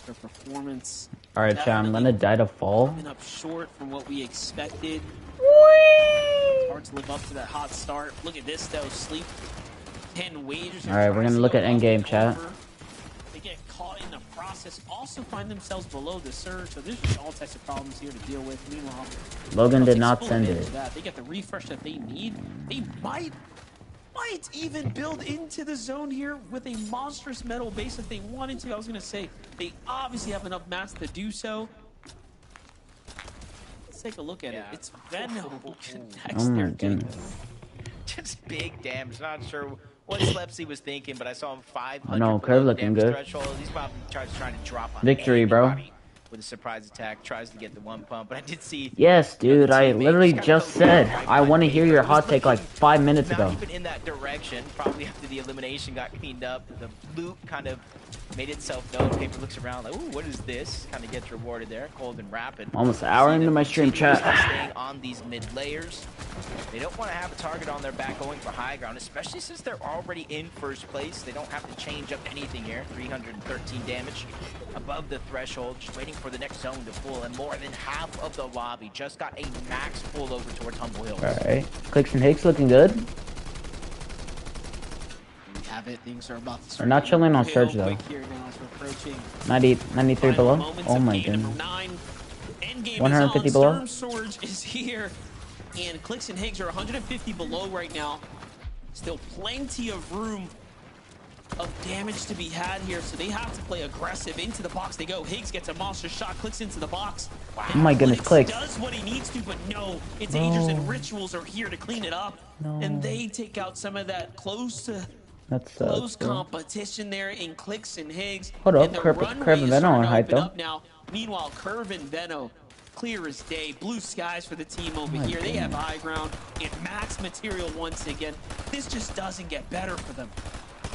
Their performance. Alright, chat, I'm gonna die to fall. Coming up short from what we expected. It's hard to live up to that hot start. Look at this though, Sleep 10 wagers. Alright, we're gonna look at endgame, chat. They get caught in the process, also find themselves below the surge, so there's just all types of problems here to deal with. Meanwhile, Logan did not full send advantage it. of that. They get the refresh that they need. They might even build into the zone here with a monstrous metal base if they wanted to. I was gonna say they obviously have enough mass to do so. Let's take a look at it. It's Venom who connects Oh my their goodness. Just big damage. Not sure what Slepsy was thinking, but I saw him 500 know, below Curve the looking damage good. threshold. He's probably trying to drop on Victory, bro. anybody with a surprise attack. Tries to get the one pump, but I did see. Yes, dude, I teammate literally kinda just go said right I by want to Paper. hear your He hot was take like looking 5 minutes not ago. even in that direction. Probably after the elimination got cleaned up, the loot kind of made itself known. Paper looks around like, ooh, what is this? Kind of gets rewarded there. Cold and rapid. Almost an hour See into them my stream, continuously chat. staying on these mid layers. They don't want to have a target on their back going for high ground, especially since they're already in first place. They don't have to change up anything here. 313 damage above the threshold, just waiting for the next zone to pull, and more than half of the lobby just got a max pull over towards Humble Hills. Alright. Clicks and Higgs looking good. We have it. Things are about to We're not chilling on Surge though. 93 below. Oh my goodness. 150 below. Storm Surge is here, and Clicks and Higgs are 150 below right now. Still plenty of room of damage to be had here, so they have to play aggressive. Into the box they go. Higgs gets a monster shot, Clicks into the box. Wow. Oh my goodness, Clicks. Does what he needs to, but no. It's Agers and Rituals are here to clean it up, and they take out some of that close That's competition there in Clicks and Higgs. Hold up, And the Curve runway and is Venom starting are to hyped open though. up now. Meanwhile, Curve and Venom, clear as day. Blue skies for the team over here. They have high ground and max material once again. This just doesn't get better for them.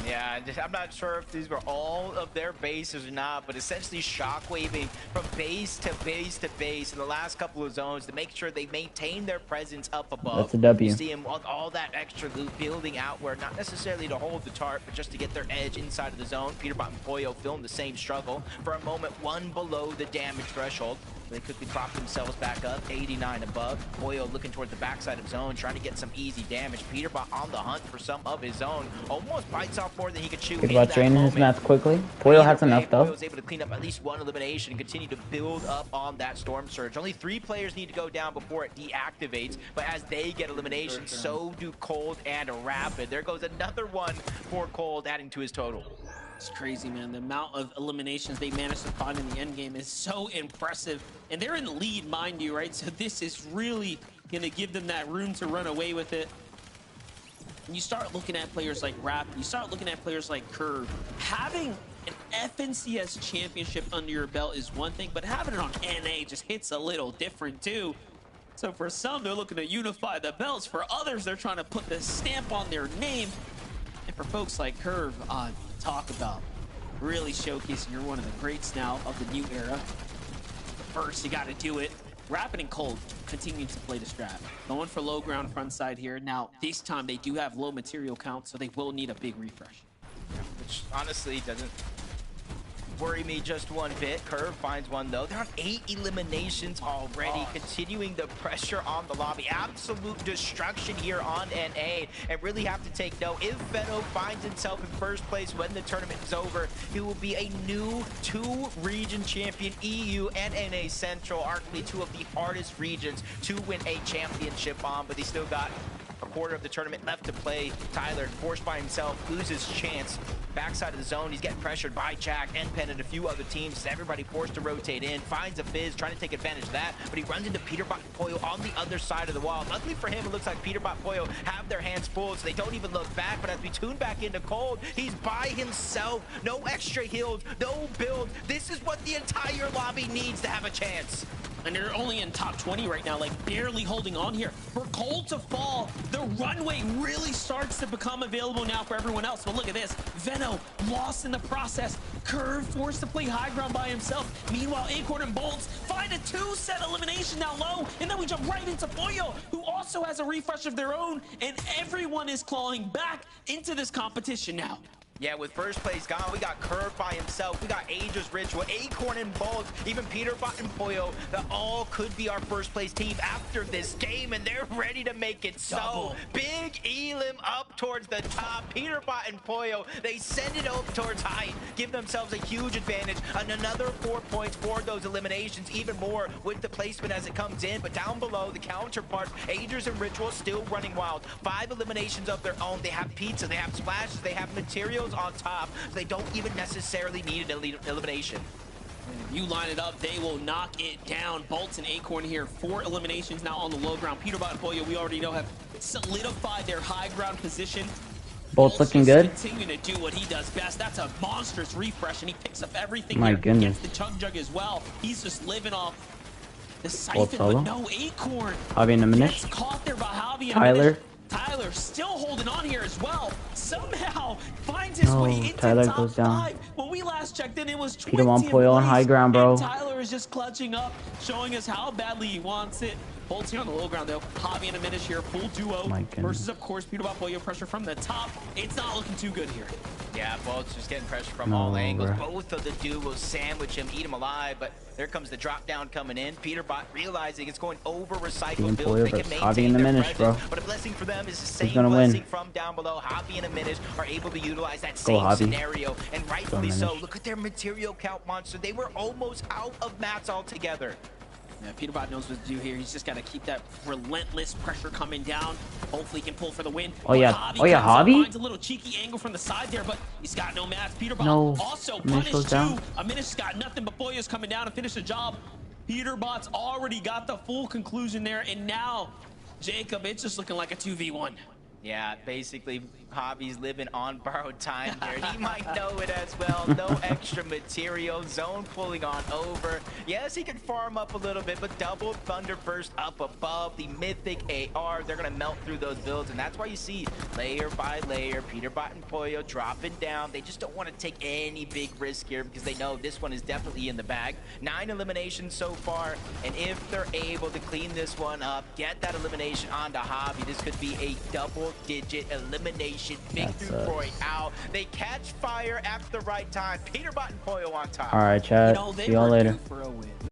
Yeah, I'm not sure if these were all of their bases or not, but essentially shockwaving from base to base to base in the last couple of zones to make sure they maintain their presence up above. That's a W. You see them all that extra loot building outward, not necessarily to hold the tart, but just to get their edge inside of the zone. Peterbot and Pollo feeling the same struggle. For a moment, one below the damage threshold. They quickly prop themselves back up, 89 above. Pollo looking towards the backside of zone, trying to get some easy damage. Peterbot on the hunt for some of his own. Almost bites off more than he could chew. Peterbot draining his mats quickly. Pollo has enough though. Pollo's able to clean up at least one elimination and continue to build up on that Storm Surge. Only 3 players need to go down before it deactivates, but as they get eliminations, so do Cold and Rapid. There goes another one for Cold, adding to his total. It's crazy, man. The amount of eliminations they managed to find in the end game is so impressive. And they're in the lead, mind you, right? So this is really going to give them that room to run away with it. And you start looking at players like Rapid, you start looking at players like Curve. Having an FNCS championship under your belt is one thing, but having it on NA just hits a little different too. So for some, they're looking to unify the belts. For others, they're trying to put the stamp on their name. And for folks like Curve, talk about really showcasing you're one of the greats now of the new era. First, you got to do it. Rapid and Cold continue to play the strat. Going for low ground front side here. Now, this time they do have low material count, so they will need a big refresh. Which honestly doesn't worry me just one bit. Curve finds one though. They're on 8 eliminations already, continuing the pressure on the lobby. Absolute destruction here on NA, and really have to take note. If Veno finds himself in first place when the tournament is over, he will be a new 2-region champion. EU and NA Central, arguably 2 of the hardest regions to win a championship on, but he still got a quarter of the tournament left to play. Tyler, forced by himself, loses chance. Backside of the zone, he's getting pressured by Jack, NPen, and a few other teams. Everybody forced to rotate in, finds a Fizz, trying to take advantage of that, but he runs into Peterbot and Poyo on the other side of the wall. Luckily for him, it looks like Peterbot and Poyo have their hands full, so they don't even look back, but as we tune back into Cold, he's by himself. No extra heals, no build. This is what the entire lobby needs to have a chance. And they're only in top 20 right now, like barely holding on here. For Cold to fall, the runway really starts to become available now for everyone else. But look at this, Veno lost in the process. Curve forced to play high ground by himself. Meanwhile, Acorn and Bolts find a 2-set elimination now low. And then we jump right into Poyo, who also has a refresh of their own. And everyone is clawing back into this competition now. Yeah, with first place gone, we got Curve by himself, we got Aegis Ritual, Acorn and Bolts, even Peterbot and Poyo, that all could be our first place team after this game, and they're ready to make it so. Big Elim up towards the top, Peterbot and Poyo, they send it up towards height, give themselves a huge advantage, and another 4 points for those eliminations, even more with the placement as it comes in, but down below, the counterparts, Aegis and Ritual still running wild. 5 eliminations of their own, they have pizza, they have splashes, they have materials on top, so they don't even necessarily need an elimination. If you line it up, they will knock it down. Bolts and Acorn here, 4 eliminations now on the low ground. Peterbot and Poyo, we already know, have solidified their high ground position. Bolts looking good. Continuing to do what he does best. That's a monstrous refresh, and he picks up everything My here. goodness. Gets the Chug Jug as well. He's just living off the Bolt siphon, solo. but no Acorn. Javi and Gets Diminish. caught there by Javi and Tyler. Diminish. Tyler still holding on here as well. Somehow finds his No, way into Tyler top goes down. 5. When we last checked in, it was 20th Peterbot and Poyo on place, high ground, bro. and Tyler is just clutching up, showing us how badly he wants it. Bolts here on the low ground though. Javi and Diminish here, full duo. My goodness. Versus, of course, Peterbot Poyo pressure from the top. It's not looking too good here. Yeah, Bolts just getting pressure from No, all angles. bro. Both of the duos sandwich him, eat him alive, but there comes the drop down coming in. Peterbot realizing it's going over recycled builds. Poyo They can versus maintain Javi and their Diminish, presence, bro. but a blessing for them is the same gonna win? blessing from down below. Javi and Diminish are able to utilize that Go, same Javi. scenario, and rightfully so. Diminish. Look at their material count monster. They were almost out of mats altogether. Yeah, Peterbot knows what to do here. He's just got to keep that relentless pressure coming down. Hopefully he can pull for the win. Oh, yeah. Javi Oh, yeah, comes up, Javi? finds a little cheeky angle from the side there, but he's got no mats. Peterbot No. also Diminish goes punished down. too. Diminish got nothing, but Poyo's coming down to finish the job. Peterbot's already got the full conclusion there, and now, Jacob, it's just looking like a 2v1. Yeah, basically, Javi's living on borrowed time here. He might know it as well. No extra material. Zone pulling on over. Yes, he can farm up a little bit, but double Thunder Burst up above. The Mythic AR, they're going to melt through those builds, and that's why you see layer by layer, Peterbot and Poyo dropping down. They just don't want to take any big risk here because they know this one is definitely in the bag. 9 eliminations so far, and if they're able to clean this one up, get that elimination onto Javi, this could be a double-digit elimination victory out. They catch fire at the right time. Peterbot and Poyo on top. All right, Chad. They See y'all were later. due for a win.